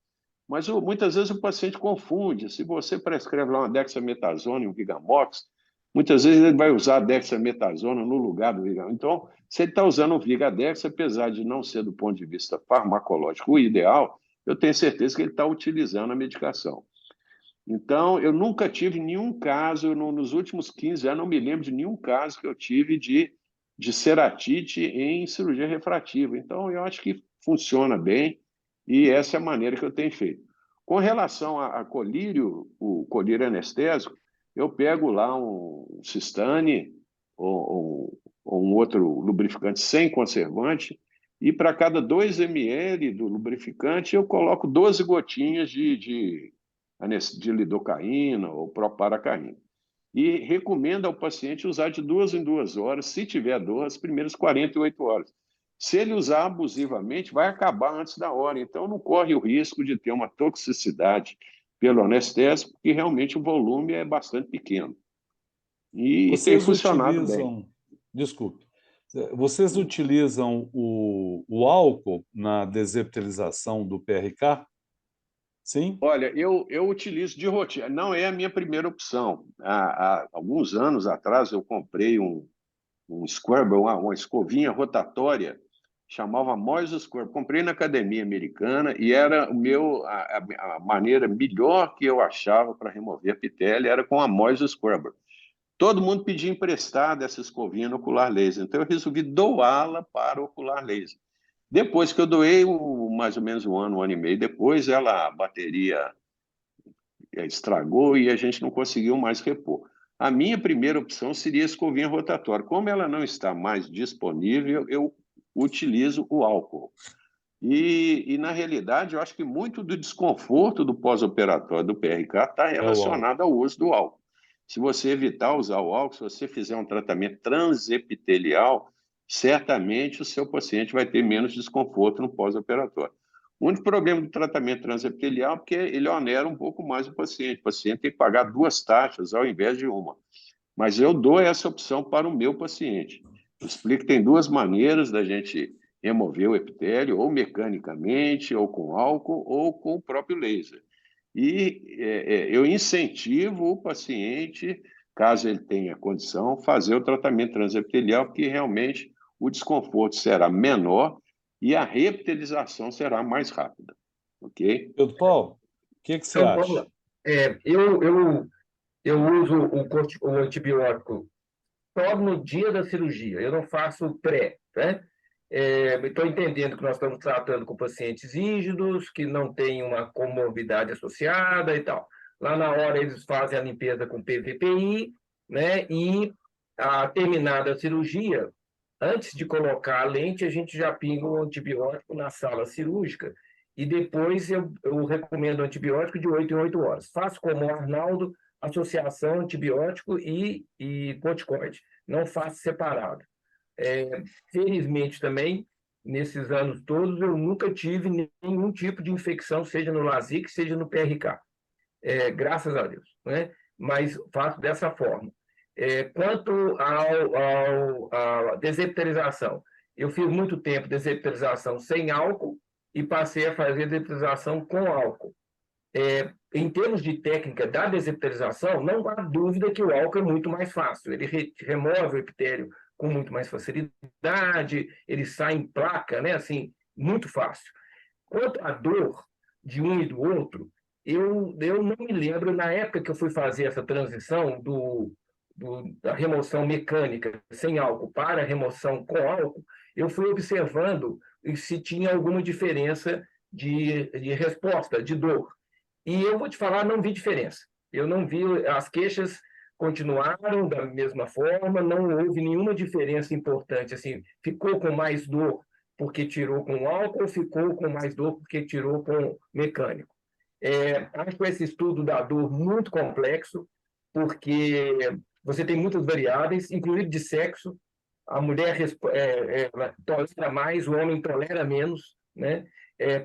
Mas muitas vezes o paciente confunde. Se você prescreve lá uma dexametasona e um Vigamox, muitas vezes ele vai usar a dexametasona no lugar do Vigamox. Então, se ele está usando o Vigadex, apesar de não ser do ponto de vista farmacológico o ideal, eu tenho certeza que ele está utilizando a medicação. Então, eu nunca tive nenhum caso, nos últimos 15 anos, não me lembro de nenhum caso que eu tive de ceratite em cirurgia refrativa. Então, eu acho que funciona bem e essa é a maneira que eu tenho feito. Com relação a colírio, o colírio anestésico, eu pego lá um Cistane ou um outro lubrificante sem conservante e para cada 2 ml do lubrificante eu coloco 12 gotinhas de lidocaína ou proparacaína. E recomenda ao paciente usar de 2 em 2 horas, se tiver dor, as primeiras 48 horas. Se ele usar abusivamente, vai acabar antes da hora. Então, não corre o risco de ter uma toxicidade pelo anestésico, porque realmente o volume é bastante pequeno. E tem Vocês funcionado bem. utilizam, desculpe, vocês utilizam o álcool na desepitelização do PRK? Sim? Olha, eu utilizo de rotina. Não é a minha primeira opção. Há alguns anos atrás, eu comprei um Scrubber, uma escovinha rotatória, chamava Moise Scrubber. Comprei na academia americana e era a maneira melhor que eu achava para remover epitélio era com a Moise Scrubber. Todo mundo pedia emprestada essa escovinha no ocular laser, então eu resolvi doá-la para o ocular laser. Depois que eu doei, mais ou menos um ano e meio depois, a bateria estragou e a gente não conseguiu mais repor. A minha primeira opção seria a escovinha rotatória. Como ela não está mais disponível, eu utilizo o álcool. Na realidade, eu acho que muito do desconforto do pós-operatório do PRK está É o álcool. relacionado ao uso do álcool. Se você evitar usar o álcool, se você fizer um tratamento transepitelial, certamente o seu paciente vai ter menos desconforto no pós-operatório. O único problema do tratamento transepitelial é porque ele onera um pouco mais o paciente. O paciente tem que pagar 2 taxas ao invés de uma. Mas eu dou essa opção para o meu paciente. Eu explico que tem 2 maneiras da gente remover o epitélio, ou mecanicamente, ou com álcool, ou com o próprio laser. Eu incentivo o paciente, caso ele tenha condição, fazer o tratamento transepitelial, porque realmente o desconforto será menor e a reepitelização será mais rápida. Ok? Pedro Paulo, o que você Então, vamos acha? lá. Eu uso o antibiótico só no dia da cirurgia, eu não faço pré, né? Estou entendendo que nós estamos tratando com pacientes rígidos, que não têm uma comorbidade associada e tal. Lá na hora eles fazem a limpeza com PVPI, né? E, terminada a cirurgia, antes de colocar a lente, a gente já pinga o antibiótico na sala cirúrgica e depois eu recomendo antibiótico de 8 em 8 horas. Faço como o Arnaldo, associação antibiótico e corticoide. Não faço separado. Felizmente também, nesses anos todos, eu nunca tive nenhum tipo de infecção, seja no LASIK, seja no PRK. Graças a Deus, né? Mas faço dessa forma. Quanto à desepitelização, eu fiz muito tempo desepitelização sem álcool e passei a fazer desepitelização com álcool. Em termos de técnica da desepitelização, não há dúvida que o álcool é muito mais fácil. Ele remove o epitélio com muito mais facilidade, ele sai em placa, né? Assim, muito fácil. Quanto à dor de um e do outro, eu não me lembro, na época que eu fui fazer essa transição da remoção mecânica sem álcool para a remoção com álcool, eu fui observando se tinha alguma diferença de resposta, de dor. E eu vou te falar, não vi diferença. Eu não vi, as queixas continuaram da mesma forma, não houve nenhuma diferença importante. Assim, ficou com mais dor porque tirou com álcool, ficou com mais dor porque tirou com mecânico. Acho esse estudo da dor muito complexo, porque você tem muitas variáveis, inclusive de sexo. A mulher tolera mais, o homem tolera menos, né?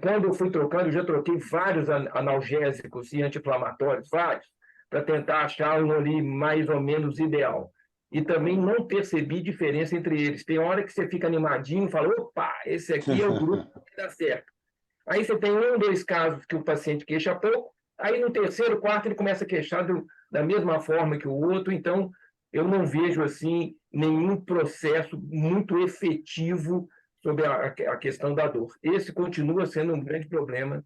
Quando eu fui trocando, eu já troquei vários analgésicos e anti-inflamatórios, vários, para tentar achar um ali mais ou menos ideal. E também não percebi diferença entre eles. Tem hora que você fica animadinho e fala, opa, esse aqui é o grupo que dá certo. Aí você tem 1, 2 casos que o paciente queixa pouco, aí no terceiro, quarto, ele começa a queixar da mesma forma que o outro. Então, eu não vejo assim nenhum processo muito efetivo sobre a questão da dor. Esse continua sendo um grande problema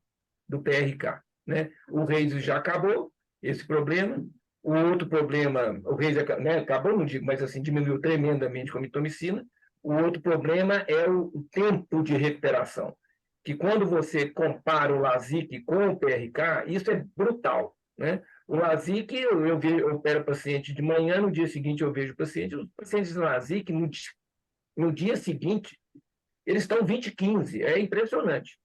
do PRK, né? O Reis já acabou esse problema. O outro problema, o Reis, né, acabou, não digo, mas assim, diminuiu tremendamente com a mitomicina. O outro problema é o tempo de recuperação, que quando você compara o Lasix com o PRK, isso é brutal, né? O Lasix, eu opero paciente de manhã, no dia seguinte eu vejo o paciente, os pacientes de Lasix, no dia seguinte, eles estão 20/15, é impressionante,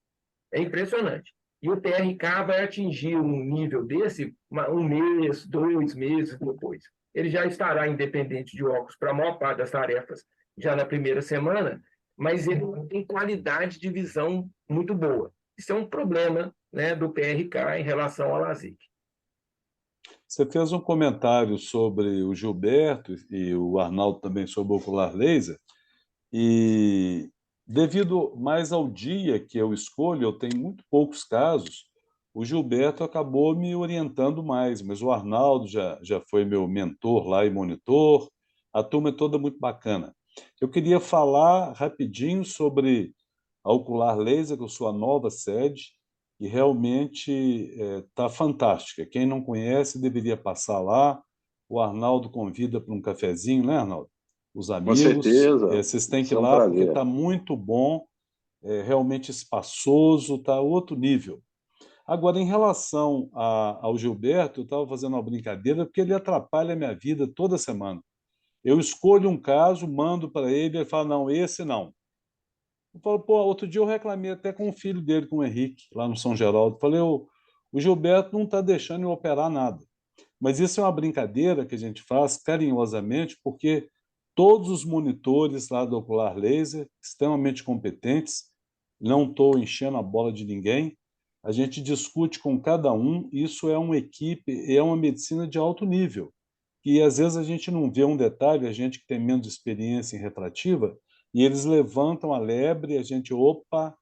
é impressionante. E o PRK vai atingir um nível desse 1 mês, 2 meses depois. Ele já estará independente de óculos para a maior parte das tarefas já na primeira semana, mas ele não tem qualidade de visão muito boa. Isso é um problema, né, do PRK em relação ao Lasix. Você fez um comentário sobre o Gilberto e o Arnaldo também sobre o ocular laser, e devido mais ao dia que eu escolho, eu tenho muito poucos casos, o Gilberto acabou me orientando mais, mas o Arnaldo já foi meu mentor lá e monitor, a turma é toda muito bacana. Eu queria falar rapidinho sobre a Ocular Laser, que é a sua nova sede, e realmente está fantástica. Quem não conhece deveria passar lá. O Arnaldo convida para um cafezinho, né, Arnaldo? Os Com amigos. certeza, Vocês têm vai que ir ser um lá porque prazer. está muito bom, realmente espaçoso, está outro nível. Agora, em relação ao Gilberto, eu estava fazendo uma brincadeira porque ele atrapalha a minha vida toda semana. Eu escolho um caso, mando para ele, ele fala, não, esse não. Eu falo, pô, outro dia eu reclamei até com o filho dele, com o Henrique, lá no São Geraldo. Falei, o Gilberto não está deixando eu operar nada. Mas isso é uma brincadeira que a gente faz carinhosamente, porque todos os monitores lá do Ocular Laser, extremamente competentes, não estou enchendo a bola de ninguém, a gente discute com cada um, isso é uma equipe, é uma medicina de alto nível. E às vezes a gente não vê um detalhe, a gente que tem menos experiência em refrativa, e eles levantam a lebre e a gente, opa,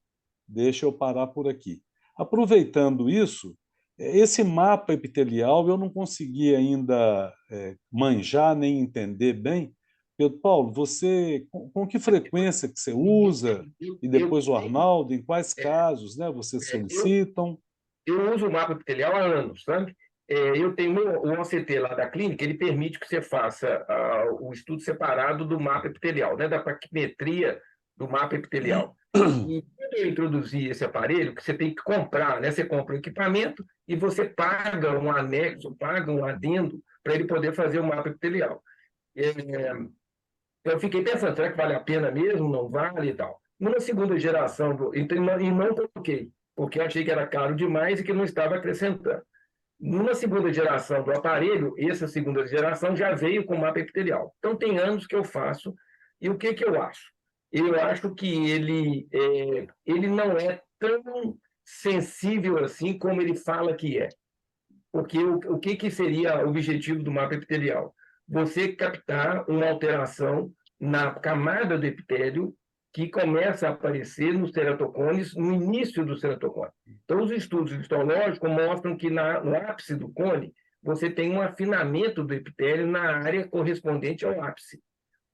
deixa eu parar por aqui. Aproveitando isso, esse mapa epitelial eu não consegui ainda manjar nem entender bem. Pedro Paulo, você com que frequência que você usa? E depois o Arnaldo, em quais casos, né, vocês solicitam? Eu uso o mapa epitelial há anos, sabe? Eu tenho o OCT lá da clínica, ele permite que você faça o estudo separado do mapa epitelial, né, da paquimetria do mapa epitelial. E quando eu introduzi esse aparelho, que você tem que comprar, né? Você compra o equipamento e você paga um anexo, paga um adendo para ele poder fazer o mapa epitelial. Eu fiquei pensando, será que vale a pena mesmo? Não vale e tal. Numa segunda geração, e não coloquei, porque eu achei que era caro demais e que não estava acrescentando. Numa segunda geração do aparelho, essa segunda geração já veio com mapa epitelial. Então, tem anos que eu faço. E o que eu acho? Eu acho que ele não é tão sensível assim como ele fala que é. Porque o que seria o objetivo do mapa epitelial? Você captar uma alteração na camada do epitélio que começa a aparecer nos ceratocones, no início do ceratocone. Então, os estudos histológicos mostram que no ápice do cone, você tem um afinamento do epitélio na área correspondente ao ápice,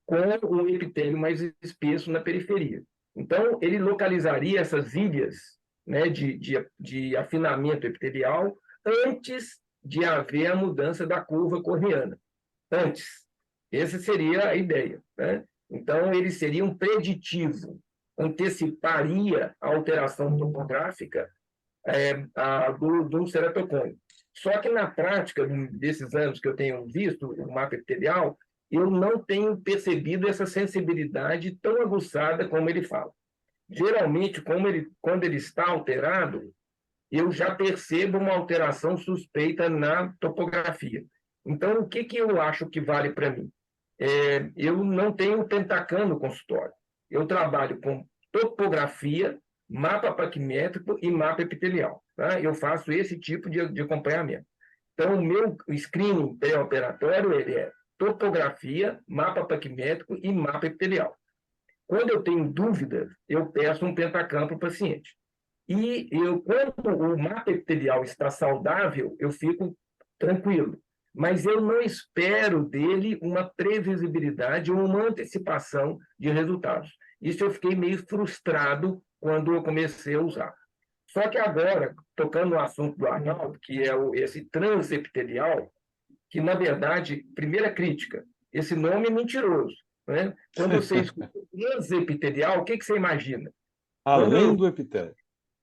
com o epitélio mais espesso na periferia. Então, ele localizaria essas ilhas, né, de afinamento epitelial antes de haver a mudança da curva corneana. Antes. Essa seria a ideia, né? Então, ele seria um preditivo, anteciparia a alteração topográfica do ceratocone. Só que na prática, desses anos que eu tenho visto o mapa epitelial, eu não tenho percebido essa sensibilidade tão aguçada como ele fala. Geralmente, quando ele está alterado, eu já percebo uma alteração suspeita na topografia. Então, o que eu acho que vale para mim? Eu não tenho Pentacan no consultório. Eu trabalho com topografia, mapa paquimétrico e mapa epitelial. Tá? Eu faço esse tipo de acompanhamento. Então, o meu screening pré-operatório ele é topografia, mapa paquimétrico e mapa epitelial. Quando eu tenho dúvidas, eu peço um Pentacan para o paciente. E quando o mapa epitelial está saudável, eu fico tranquilo. Mas eu não espero dele uma previsibilidade ou uma antecipação de resultados. Isso eu fiquei meio frustrado quando eu comecei a usar. Só que agora, tocando no assunto do Arnaldo, que é esse transepitelial, que, na verdade, primeira crítica, esse nome é mentiroso. Né? Quando você escuta transepitelial, o que você imagina? Além do epitélio.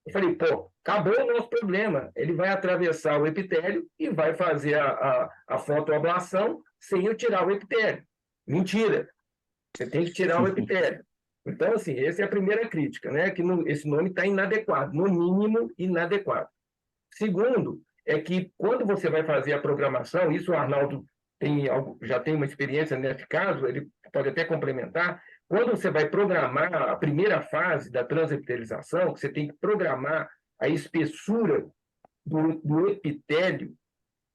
Eu falei, pô, acabou o nosso problema. Ele vai atravessar o epitélio e vai fazer a fotoablação sem eu tirar o epitélio. Mentira. Você tem que tirar o epitélio. Então, assim, essa é a primeira crítica, né? Que esse nome está inadequado, no mínimo inadequado. Segundo, é que quando você vai fazer a programação, isso o Arnaldo já tem uma experiência nesse caso, ele pode até complementar. Quando você vai programar a primeira fase da transepitelização, você tem que programar a espessura do epitélio,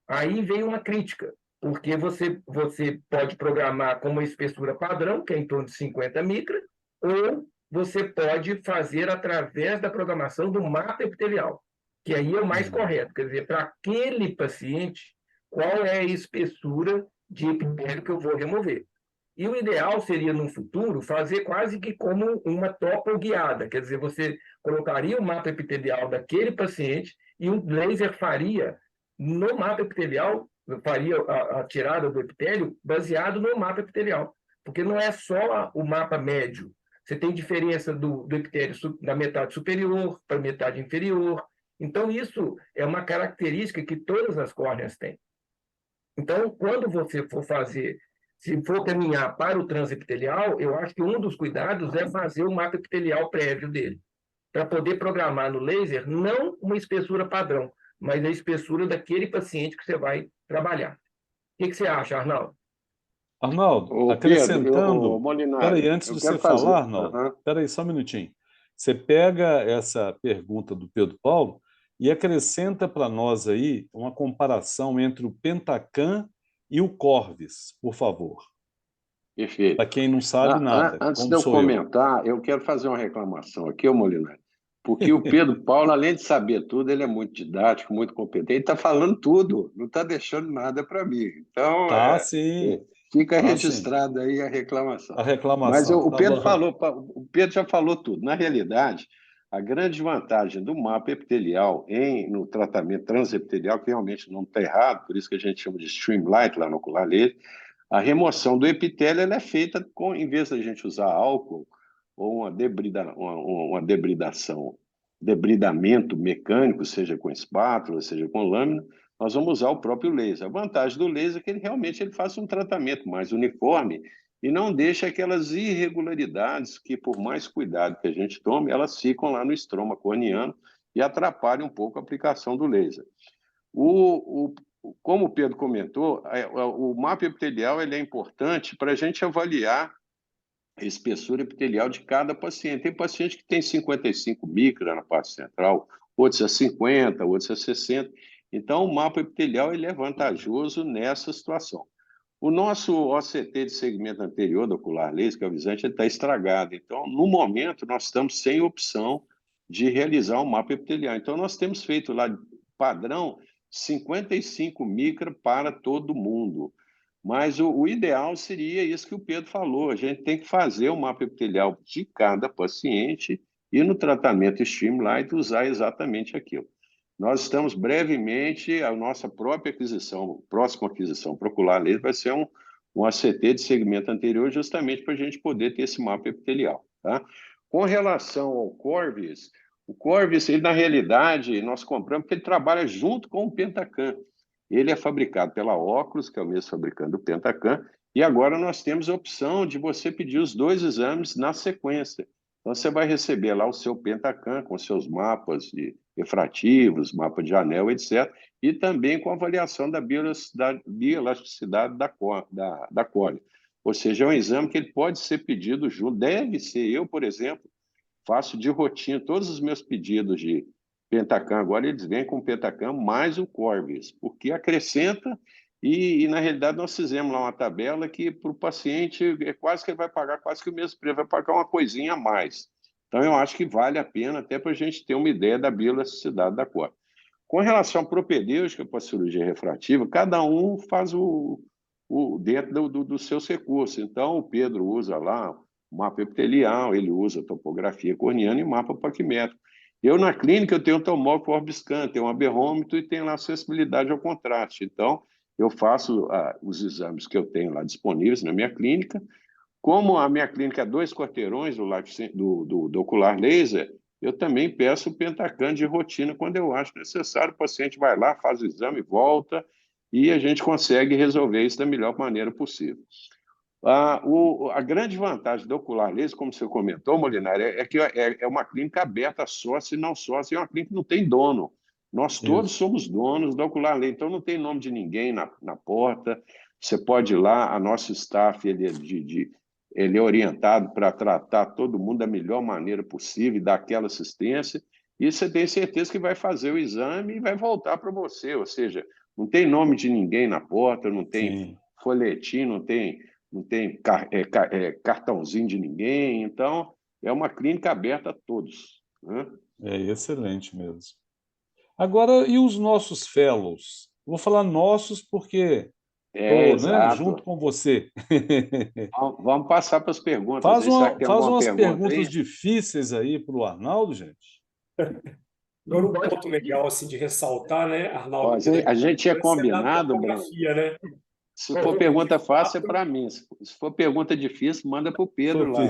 aí vem uma crítica, porque você pode programar com uma espessura padrão, que é em torno de 50 micras, ou você pode fazer através da programação do mapa epitelial, que aí é o mais correto, quer dizer, para aquele paciente, qual é a espessura de epitélio que eu vou remover. E o ideal seria, no futuro, fazer quase que como uma topoguiada, quer dizer, você colocaria o mapa epitelial daquele paciente e um laser faria no mapa epitelial, faria a tirada do epitélio baseado no mapa epitelial, porque não é só o mapa médio, você tem diferença do epitélio da metade superior para a metade inferior. Então, isso é uma característica que todas as córneas têm. Então, quando você for fazer, se for caminhar para o transepitelial, eu acho que um dos cuidados é fazer o mapa epitelial prévio dele, para poder programar no laser não uma espessura padrão, mas a espessura daquele paciente que você vai trabalhar. O que você acha, Arnaldo? Arnaldo, acrescentando... Peraí, antes de você falar, Arnaldo, peraí, só um minutinho. Você pega essa pergunta do Pedro Paulo e acrescenta para nós aí uma comparação entre o Pentacan e o Corvis, por favor. Perfeito. Para quem não sabe nada. Antes de eu comentar, eu quero fazer uma reclamação aqui, Molinari, porque o Pedro Paulo, além de saber tudo, ele é muito didático, muito competente, está falando tudo, não está deixando nada para mim. Então, sim. Fica registrada aí a reclamação. A reclamação. Mas o Pedro já falou tudo. Na realidade, a grande vantagem do mapa epitelial no tratamento transepitelial, que realmente não está errado, por isso que a gente chama de streamlight lá no ocular laser, a remoção do epitélio ela é feita em vez da gente usar álcool ou uma debridamento mecânico, seja com espátula, seja com lâmina, nós vamos usar o próprio laser. A vantagem do laser é que ele faz um tratamento mais uniforme e não deixa aquelas irregularidades que, por mais cuidado que a gente tome, elas ficam lá no estroma corneano e atrapalham um pouco a aplicação do laser. Como o Pedro comentou, o mapa epitelial ele é importante para a gente avaliar a espessura epitelial de cada paciente. Tem paciente que tem 55 micras na parte central, outros a 50, outros a 60. Então, o mapa epitelial ele é vantajoso nessa situação. O nosso OCT de segmento anterior do ocular laser, que é o visante, ele está estragado. Então, no momento, nós estamos sem opção de realizar um mapa epitelial. Então, nós temos feito lá padrão 55 micras para todo mundo. Mas o ideal seria isso que o Pedro falou. A gente tem que fazer o mapa epitelial de cada paciente e no tratamento Streamlight usar exatamente aquilo. Nós estamos brevemente, a nossa própria aquisição, próxima aquisição para ocular laser vai ser um ACT de segmento anterior, justamente para a gente poder ter esse mapa epitelial. Tá? Com relação ao Corvis, O Corvus, ele, na realidade, nós compramos porque ele trabalha junto com o Pentacam. Ele é fabricado pela Óculos, que é o mesmo fabricante do Pentacam, e agora nós temos a opção de você pedir os 2 exames na sequência. Então, você vai receber lá o seu Pentacam com seus mapas de refrativos, mapa de anel, etc., e também com a avaliação da bioelasticidade da córnea. Ou seja, é um exame que ele pode ser pedido junto, deve ser. Eu, por exemplo, faço de rotina todos os meus pedidos de Pentacam. Agora eles vêm com o Pentacam mais o Corvus, porque acrescenta e, na realidade, nós fizemos lá uma tabela que para o paciente é quase que ele vai pagar quase que o mesmo preço, vai pagar uma coisinha a mais. Então, eu acho que vale a pena até para a gente ter uma ideia da bioelasticidade da córnea. Com relação à propedêutica para a cirurgia refrativa, cada um faz dentro dos seus recursos. Então, o Pedro usa lá mapa epitelial, ele usa topografia corneana e mapa paquimétrico. Eu, na clínica, eu tenho um tomógrafo Orbiscan, tenho um aberrômetro e tenho lá acessibilidade ao contraste. Então, eu faço os exames que eu tenho lá disponíveis na minha clínica. Como a minha clínica é 2 quarteirões do ocular laser, eu também peço o Pentacam de rotina quando eu acho necessário. O paciente vai lá, faz o exame, volta, e a gente consegue resolver isso da melhor maneira possível. A grande vantagem do ocular laser, como você comentou, Molinari, é que é uma clínica aberta a sócio e não sócio, é uma clínica que não tem dono. Nós todos somos donos do ocular laser, então não tem nome de ninguém na porta. Você pode ir lá, a nosso staff ele é orientado para tratar todo mundo da melhor maneira possível e dar aquela assistência, e você tem certeza que vai fazer o exame e vai voltar para você, ou seja, não tem nome de ninguém na porta, não tem folhetim, não tem cartãozinho de ninguém. Então, é uma clínica aberta a todos, né? É excelente mesmo. Agora, e os nossos fellows? Vou falar nossos porque estou, né, junto com você. Vamos passar para as perguntas. Faz umas perguntas difíceis aí para o Arnaldo, gente. Agora, um ponto legal assim, de ressaltar, né, Arnaldo? A gente tinha combinado, Breno. Né? Se for pergunta fácil, é para mim. Se for pergunta difícil, manda para o Pedro lá.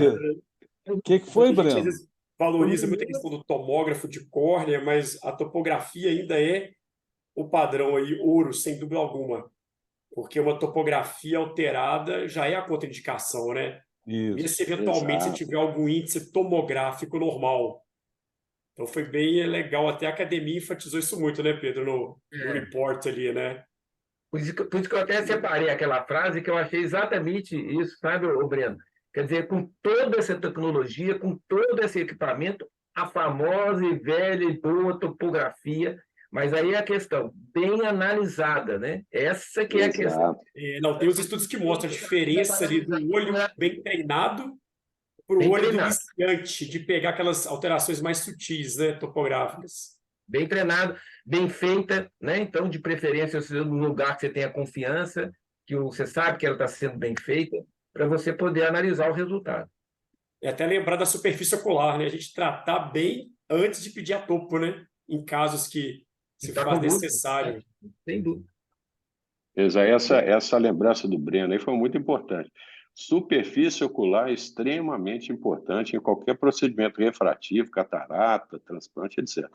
O que foi, Breno? A gente às vezes valoriza muito a questão do tomógrafo de córnea, mas a topografia ainda é o padrão aí, ouro, sem dúvida alguma. Porque uma topografia alterada já é a contraindicação, né? E se eventualmente você tiver algum índice tomográfico normal. Então foi bem legal, até a academia enfatizou isso muito, né, Pedro, no report ali, né? Por isso que eu até separei aquela frase que eu achei exatamente isso, sabe, Breno? Quer dizer, com toda essa tecnologia, com todo esse equipamento, a famosa e velha e boa topografia, mas aí é a questão, bem analisada, né? Essa que é a questão. Não, tem os estudos que mostram a diferença ali do olho bem treinado para o olho do iniciante, de pegar aquelas alterações mais sutis, né, topográficas. Bem treinado, bem feita, né? Então, de preferência, no lugar que você tenha confiança, que você sabe que ela está sendo bem feita, para você poder analisar o resultado. É até lembrar da superfície ocular, né? A gente tratar bem antes de pedir a topo, né? Em casos que se faz necessário. Sem dúvida. Essa lembrança do Breno aí foi muito importante. Superfície ocular é extremamente importante em qualquer procedimento refrativo, catarata, transplante, etc.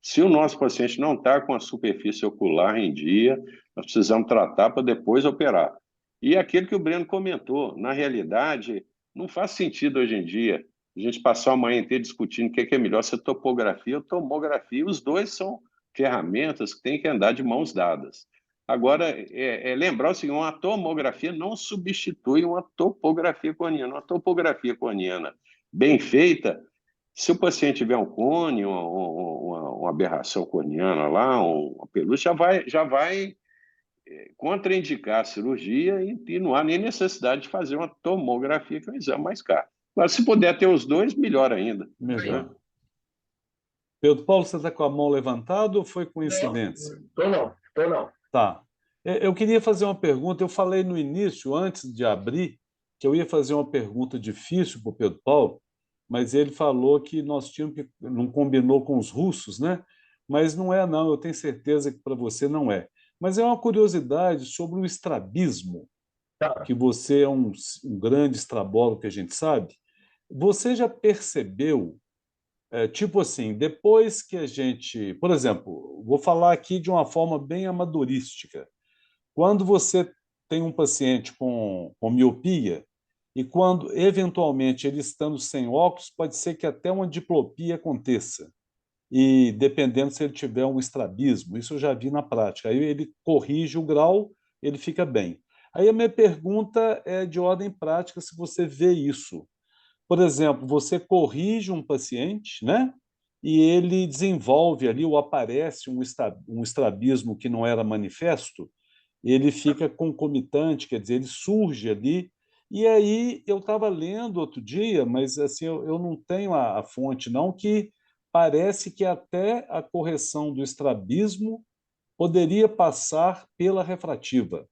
Se o nosso paciente não está com a superfície ocular em dia, nós precisamos tratar para depois operar. E aquilo que o Breno comentou, na realidade, não faz sentido hoje em dia a gente passar a manhã inteira discutindo o que é melhor, se é topografia ou tomografia. Os dois são ferramentas que têm que andar de mãos dadas. Agora, lembrar o seguinte, uma tomografia não substitui uma topografia corneana. Uma topografia corneana bem feita, se o paciente tiver um cone, uma aberração corneana lá, uma pelúcia, já vai contraindicar a cirurgia e não há nem necessidade de fazer uma tomografia, que é um exame mais caro. Mas se puder ter os dois, melhor ainda. Melhor. Né? Pedro Paulo, você está com a mão levantada ou foi coincidência? Estou não. Tá. Eu queria fazer uma pergunta. Eu falei no início, antes de abrir, que eu ia fazer uma pergunta difícil para o Pedro Paulo, mas ele falou que nós tínhamos que... não combinou com os russos, né? Mas não é, não. Eu tenho certeza que para você não é. Mas é uma curiosidade sobre o estrabismo, que você é um grande estrabólogo, que a gente sabe. Você já percebeu Tipo assim, depois que a gente... Por exemplo, vou falar aqui de uma forma bem amadorística. Quando você tem um paciente com miopia, e quando, eventualmente, ele estando sem óculos, pode ser que até uma diplopia aconteça. E dependendo se ele tiver um estrabismo, isso eu já vi na prática. Aí ele corrige o grau, ele fica bem. Aí a minha pergunta é de ordem prática, se você vê isso. Por exemplo, você corrige um paciente, né? E ele desenvolve ali, ou aparece um estrabismo que não era manifesto, ele fica concomitante, quer dizer, ele surge ali. E aí eu estava lendo outro dia, mas assim eu não tenho a fonte não, que parece que até a correção do estrabismo poderia passar pela refrativa.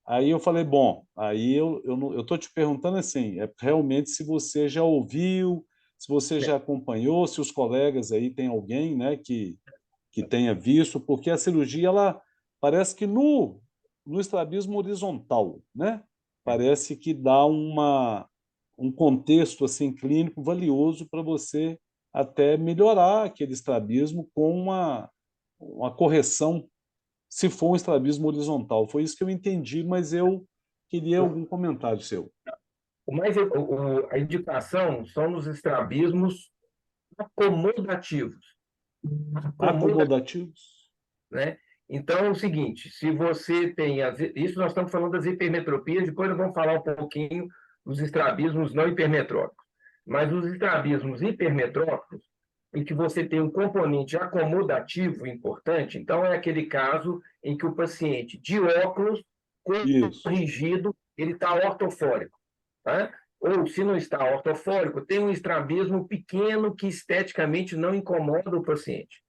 Aí eu falei, bom, aí eu estou te perguntando assim, realmente se você já ouviu, se você já acompanhou, se os colegas aí tem alguém, né, que tenha visto, porque a cirurgia, ela parece que no estrabismo horizontal, né, parece que dá um contexto assim clínico valioso para você até melhorar aquele estrabismo com uma correção se for um estrabismo horizontal. Foi isso que eu entendi, mas eu queria algum comentário seu. A indicação são nos estrabismos acomodativos. Acomodativos? Né? Então, é o seguinte, se você tem... Isso nós estamos falando das hipermetropias, depois nós vamos falar um pouquinho dos estrabismos não hipermetrópicos. Mas os estrabismos hipermetrópicos, em que você tem um componente acomodativo importante, então é aquele caso em que o paciente de óculos Isso. corrigido, ele está ortofórico. Tá? Ou, se não está ortofórico, tem um estrabismo pequeno que esteticamente não incomoda o paciente.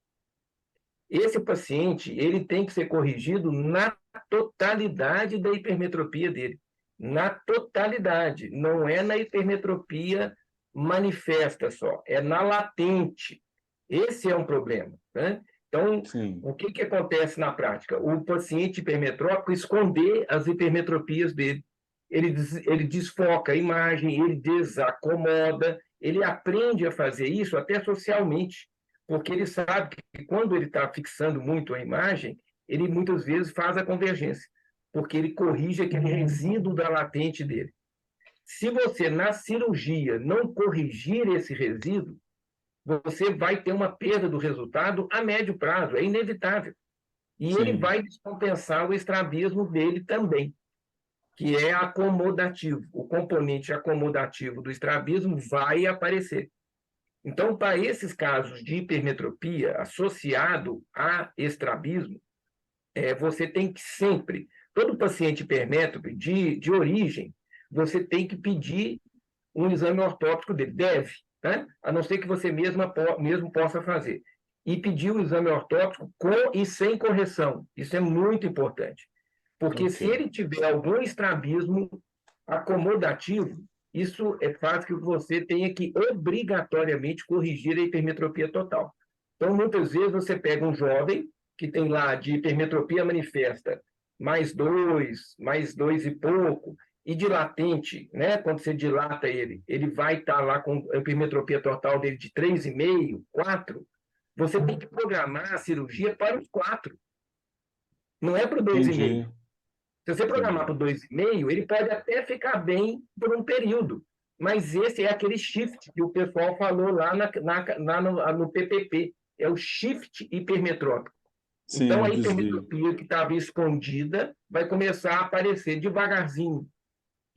Esse paciente, ele tem que ser corrigido na totalidade da hipermetropia dele. Na totalidade. Não é na hipermetropia manifesta só, é na latente. Esse é um problema. Né? Então, Sim. o que acontece na prática? O paciente hipermetrópico esconder as hipermetropias dele. Ele desfoca a imagem, ele desacomoda, ele aprende a fazer isso até socialmente, porque ele sabe que quando ele está fixando muito a imagem, ele muitas vezes faz a convergência, porque ele corrige aquele resíduo da latente dele. Se você, na cirurgia, não corrigir esse resíduo, você vai ter uma perda do resultado a médio prazo, é inevitável. E Sim. ele vai descompensar o estrabismo dele também, que é acomodativo. O componente acomodativo do estrabismo vai aparecer. Então, para esses casos de hipermetropia associado a estrabismo, você tem que sempre, todo paciente hipermétrope de origem, você tem que pedir um exame ortóptico dele, deve, tá? A não ser que você mesmo possa fazer. E pedir o exame ortóptico com e sem correção. Isso é muito importante. Porque se ele tiver algum estrabismo acomodativo, isso faz que você tenha que obrigatoriamente corrigir a hipermetropia total. Então, muitas vezes você pega um jovem que tem lá de hipermetropia manifesta mais dois e pouco, e de latente, né? Quando você dilata ele, ele vai estar lá com a hipermetropia total dele de 3,5, 4. Você tem que programar a cirurgia para os 4. Não é para o 2,5. Se você programar para o 2,5, ele pode até ficar bem por um período. Mas esse é aquele shift que o pessoal falou lá no PPP. É o shift hipermetrópico. Sim, Então, a desvio. hipermetropia que estava escondida vai começar a aparecer devagarzinho.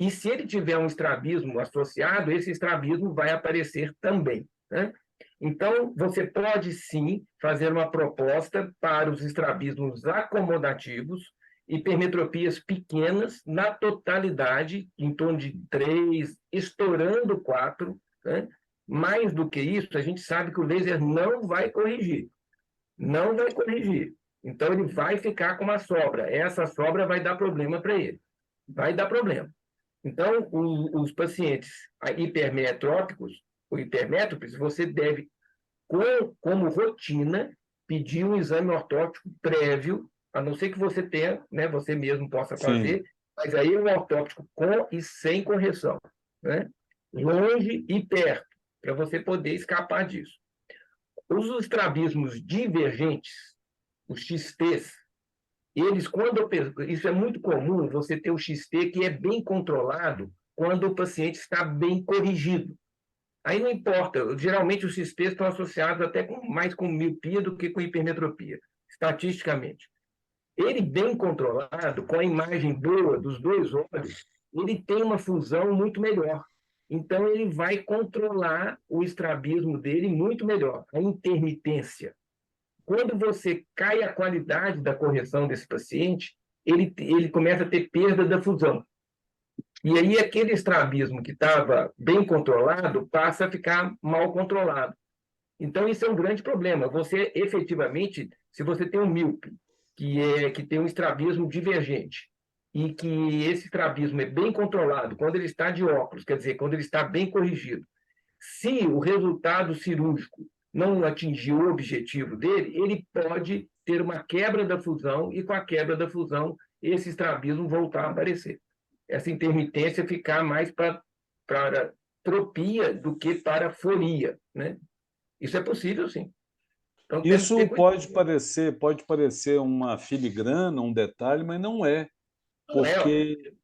E se ele tiver um estrabismo associado, esse estrabismo vai aparecer também. Né? Então, você pode sim fazer uma proposta para os estrabismos acomodativos, hipermetropias pequenas, na totalidade, em torno de 3, estourando 4. Né? Mais do que isso, a gente sabe que o laser não vai corrigir. Não vai corrigir. Então, ele vai ficar com uma sobra. Essa sobra vai dar problema para ele. Vai dar problema. Então, os pacientes hipermetrópicos ou hipermétropes, você deve, como rotina, pedir um exame ortóptico prévio, a não ser que você tenha, né, você mesmo possa fazer, mas aí um ortóptico com e sem correção. Né? Longe e perto, para você poder escapar disso. Os estrabismos divergentes, os XTs, eles, isso é muito comum, você ter o XT que é bem controlado quando o paciente está bem corrigido. Aí não importa, geralmente os XTs estão associados até mais com miopia do que com hipermetropia, estatisticamente. Ele bem controlado, com a imagem boa dos dois olhos, ele tem uma fusão muito melhor. Então, ele vai controlar o estrabismo dele muito melhor, a intermitência. Quando você cai a qualidade da correção desse paciente, ele começa a ter perda da fusão. E aí, aquele estrabismo que estava bem controlado passa a ficar mal controlado. Então, isso é um grande problema. Você, efetivamente, se você tem um míope, que tem um estrabismo divergente, e que esse estrabismo é bem controlado, quando ele está de óculos, quer dizer, quando ele está bem corrigido, se o resultado cirúrgico não atingir o objetivo dele, ele pode ter uma quebra da fusão, e com a quebra da fusão, esse estrabismo voltar a aparecer. Essa intermitência ficar mais para tropia do que para folia, né? Isso é possível, sim. Então, Isso pode parecer uma filigrana, um detalhe, mas não é. Porque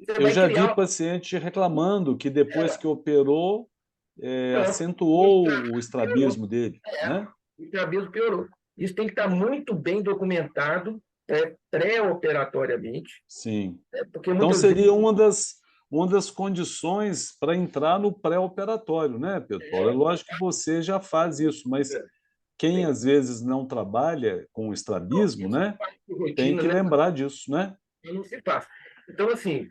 eu já vi paciente reclamando que depois que operou, acentuou o estrabismo dele. Né? O estrabismo piorou. Isso tem que estar muito bem documentado pré-operatoriamente. Sim. Então seria vezes... uma das condições para entrar no pré-operatório, né, Pedro Paulo? É lógico que você já faz isso, mas quem às vezes não trabalha com estrabismo, né, tem que lembrar disso, né? Não se faz. Então, assim,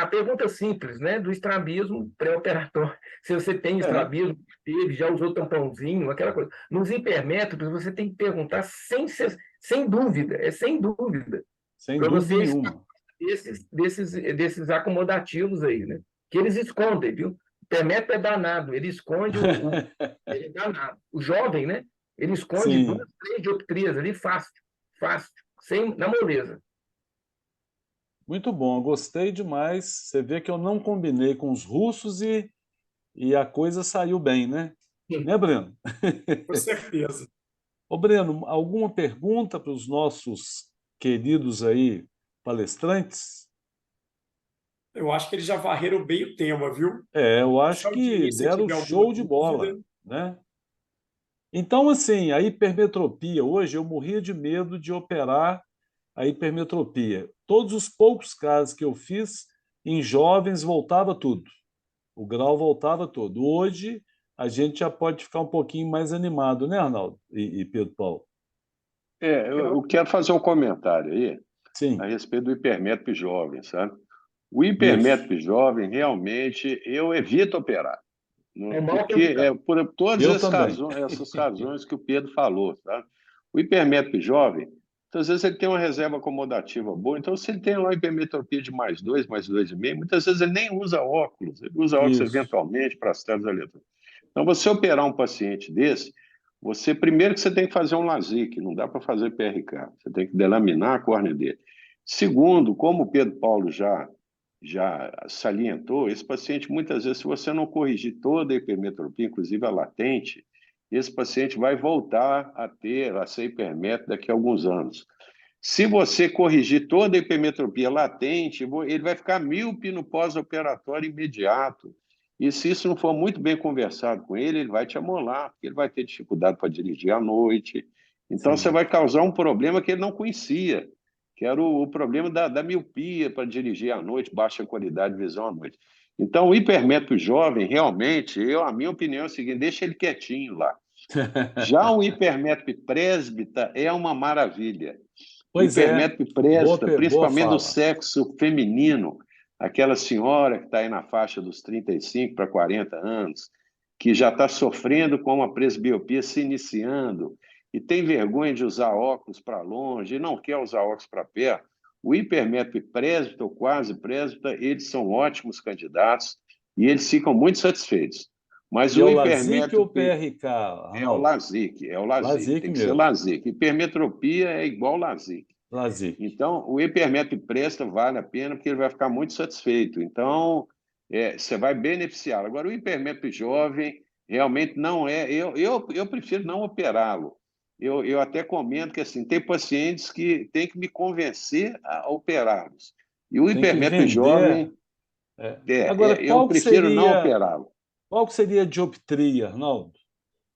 pergunta simples, né, do estrabismo pré-operatório. Se você tem estrabismo, teve, já usou tampãozinho, aquela coisa. Nos hipermétropes, você tem que perguntar sem dúvida, sem dúvida. Sem dúvida nenhuma. Desses acomodativos aí, né? Que eles escondem, viu? O hipermétrope é danado, ele esconde ele é danado. O jovem, né? Ele esconde 2, 3 dioptrias ali, fácil, na moleza. Muito bom, gostei demais. Você vê que eu não combinei com os russos e a coisa saiu bem, né? Né, Breno? Com certeza. Ô, Breno, alguma pergunta para os nossos queridos aí palestrantes? Eu acho que eles já varreram bem o tema, viu? Eu acho que deram show de bola, né? Então, assim, a hipermetropia, hoje eu morria de medo de operar a hipermetropia. Todos os poucos casos que eu fiz, em jovens voltava tudo. O grau voltava todo. Hoje, a gente já pode ficar um pouquinho mais animado, né, Arnaldo e Pedro Paulo? Eu quero fazer um comentário aí Sim. a respeito do hipermétrope jovem, sabe? O hipermétrope jovem, realmente, eu evito operar. Porque por todas essas razões que o Pedro falou, sabe? O hipermétrope jovem, muitas vezes ele tem uma reserva acomodativa boa, então se ele tem lá uma hipermetropia de +2, +2,5, muitas vezes ele nem usa óculos, ele usa óculos eventualmente para as telas eletrônicas. Então, você operar um paciente desse, primeiro que você tem que fazer um LASIK, não dá para fazer PRK, você tem que delaminar a córnea dele. Segundo, como o Pedro Paulo já salientou, esse paciente, muitas vezes, se você não corrigir toda a hipermetropia, inclusive a latente, esse paciente vai voltar a ser hipermétrope daqui a alguns anos. Se você corrigir toda a hipermetropia latente, ele vai ficar míope no pós-operatório imediato. E se isso não for muito bem conversado com ele vai te amolar, porque ele vai ter dificuldade para dirigir à noite. Então, você vai causar um problema que ele não conhecia, que era o problema da miopia para dirigir à noite, baixa qualidade de visão à noite. Então, o hipermétrope jovem, realmente, a minha opinião é a seguinte, deixa ele quietinho lá. Já o hipermétrope presbita é uma maravilha. O hipermétrope presbita, principalmente do sexo feminino, aquela senhora que está aí na faixa dos 35 para 40 anos, que já está sofrendo com uma presbiopia se iniciando, e tem vergonha de usar óculos para longe, e não quer usar óculos para perto, o hipermétrope presbita ou quase presbita, eles são ótimos candidatos e eles ficam muito satisfeitos. Mas o hipermétrope... ou PRK? É o LASIK, tem que ser LASIK. Hipermetropia é igual LASIK. Então, o hipermétrope presta vale a pena porque ele vai ficar muito satisfeito. Então, você vai beneficiar. Agora, o hipermétrope jovem, Realmente não é. Eu prefiro não operá-lo. Eu até comento que assim, tem pacientes que têm que me convencer a operá-los. E o Tem que hipermétrio vender. jovem, Agora, eu prefiro não operá-lo. qual que seria a dioptria, Arnaldo,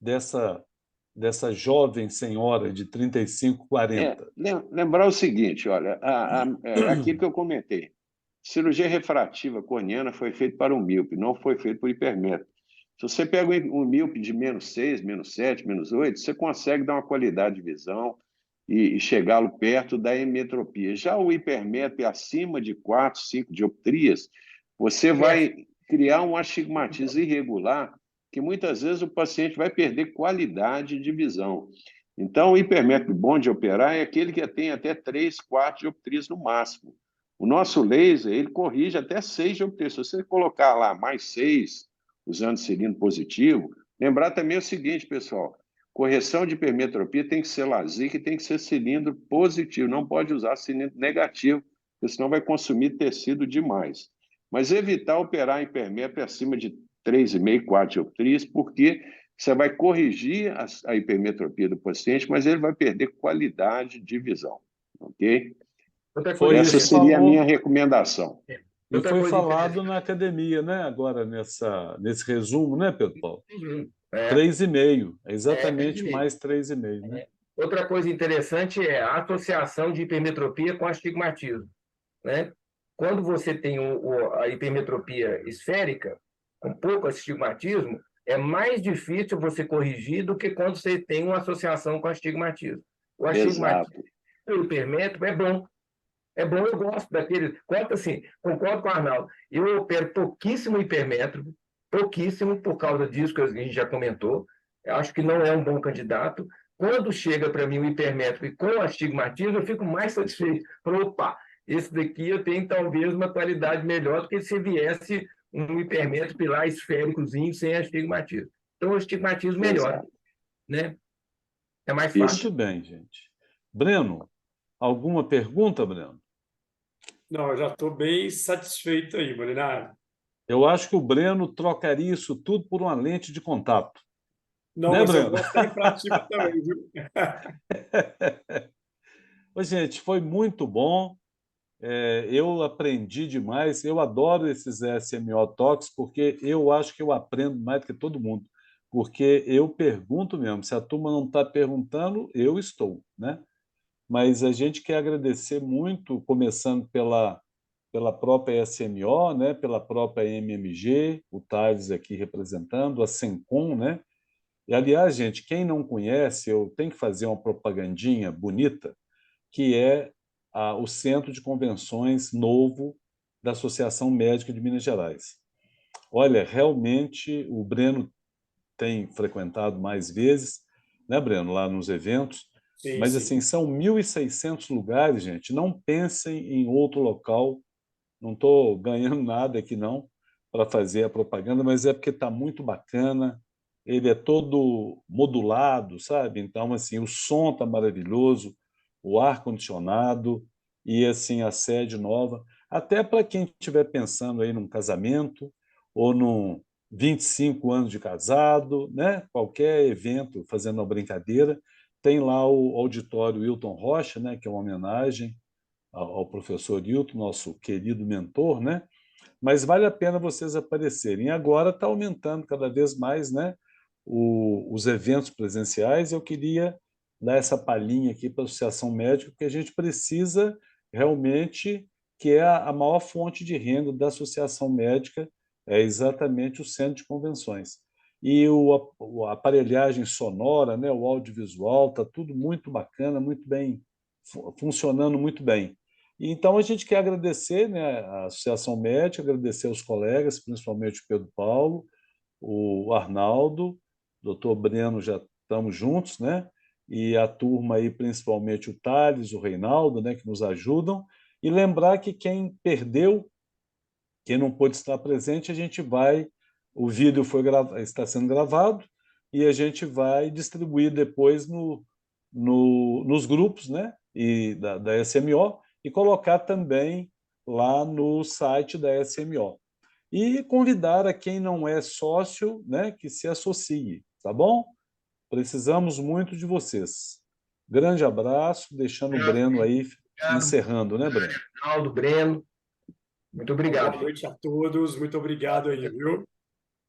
dessa jovem senhora de 35, 40? Lembrar o seguinte, olha, aquilo que eu comentei, cirurgia refrativa corneana foi feita para um míope, não foi feito por hipermétropes. Se você pega um míope de -6, -7, -8, você consegue dar uma qualidade de visão e chegá-lo perto da emetropia. Já o hipermétrope acima de 4, 5 dioptrias, você vai criar um astigmatismo irregular que muitas vezes o paciente vai perder qualidade de visão. Então, o hipermétrope bom de operar é aquele que tem até 3, 4 dioptrias no máximo. O nosso laser, ele corrige até 6 dioptrias. Se você colocar lá mais 6, usando cilindro positivo, lembrar também o seguinte, pessoal, correção de hipermetropia tem que ser LASIK e tem que ser cilindro positivo, não pode usar cilindro negativo, porque senão vai consumir tecido demais. Mas evitar operar hipermétropia acima de 3,5, 4 dioptrias, porque você vai corrigir a hipermetropia do paciente, mas ele vai perder qualidade de visão, ok? Essa seria a minha recomendação. E foi falado na academia, né? Agora, nesse resumo, né, Pedro Paulo? 3,5, exatamente mais 3,5, né? Outra coisa interessante é a associação de hipermetropia com astigmatismo, né? Quando você tem a hipermetropia esférica, com pouco astigmatismo, é mais difícil você corrigir do que quando você tem uma associação com astigmatismo. O astigmatismo e o hipermétrope é bom. É bom, eu gosto daquele. Assim, concordo com o Arnaldo. Eu opero pouquíssimo hipermétrope, pouquíssimo, por causa disso que a gente já comentou. Eu acho que não é um bom candidato. Quando chega para mim o hipermétrope com astigmatismo, eu fico mais satisfeito. Falo, opa, esse daqui eu tenho talvez uma qualidade melhor do que se viesse um hipermétrope lá esféricozinho sem astigmatismo. Então, o astigmatismo melhora, né? É mais fácil. Muito bem, gente. Breno, alguma pergunta, Breno? Não, eu já estou bem satisfeito aí, Molinari. Eu acho que o Breno trocaria isso tudo por uma lente de contato. Não, né, mas Breno? eu gosto da refrativa também, viu? Ô, gente, foi muito bom. Eu aprendi demais. Eu adoro esses SMO Talks porque eu acho que eu aprendo mais do que todo mundo. Porque eu pergunto mesmo. Se a turma não está perguntando, eu estou, né? Mas a gente quer agradecer muito, começando pela própria SMO, né? Pela própria MMG, o Thales aqui representando, a Sencom, né? E, aliás, gente, quem não conhece, eu tenho que fazer uma propagandinha bonita, que é o Centro de Convenções novo da Associação Médica de Minas Gerais. Olha, realmente o Breno tem frequentado mais vezes, né, Breno, lá nos eventos, Sim, mas sim. assim, são 1.600 lugares, gente, não pensem em outro local, não estou ganhando nada aqui não para fazer a propaganda, mas é porque está muito bacana, ele é todo modulado, sabe? Então, assim, o som está maravilhoso, o ar-condicionado e, assim, a sede nova. Até para quem estiver pensando aí num casamento ou num 25 anos de casado, né? Qualquer evento fazendo uma brincadeira, tem lá o auditório Hilton Rocha, né? Que é uma homenagem ao professor Hilton, nosso querido mentor, né? Mas vale a pena vocês aparecerem. E agora está aumentando cada vez mais, né? Os eventos presenciais. Eu queria dar essa palhinha aqui para a Associação Médica, porque a gente precisa realmente, que é a maior fonte de renda da Associação Médica, é exatamente o centro de convenções. E a aparelhagem sonora, né, o audiovisual, está tudo muito bacana, muito bem, funcionando muito bem. Então, a gente quer agradecer, né, a Associação Médica, agradecer aos colegas, principalmente o Pedro Paulo, o Arnaldo, o doutor Breno, já estamos juntos, né? E a turma aí, principalmente o Thales, o Reinaldo, né, que nos ajudam. E lembrar que quem perdeu, quem não pôde estar presente, a gente vai, o vídeo está sendo gravado e a gente vai distribuir depois nos grupos, né, e da SMO, e colocar também lá no site da SMO. e convidar a quem não é sócio, né, que se associe, tá bom? Precisamos muito de vocês. Grande abraço, deixando o Breno aí encerrando, né, Breno? Aldo, Breno, muito obrigado. Boa noite a todos, muito obrigado aí, viu?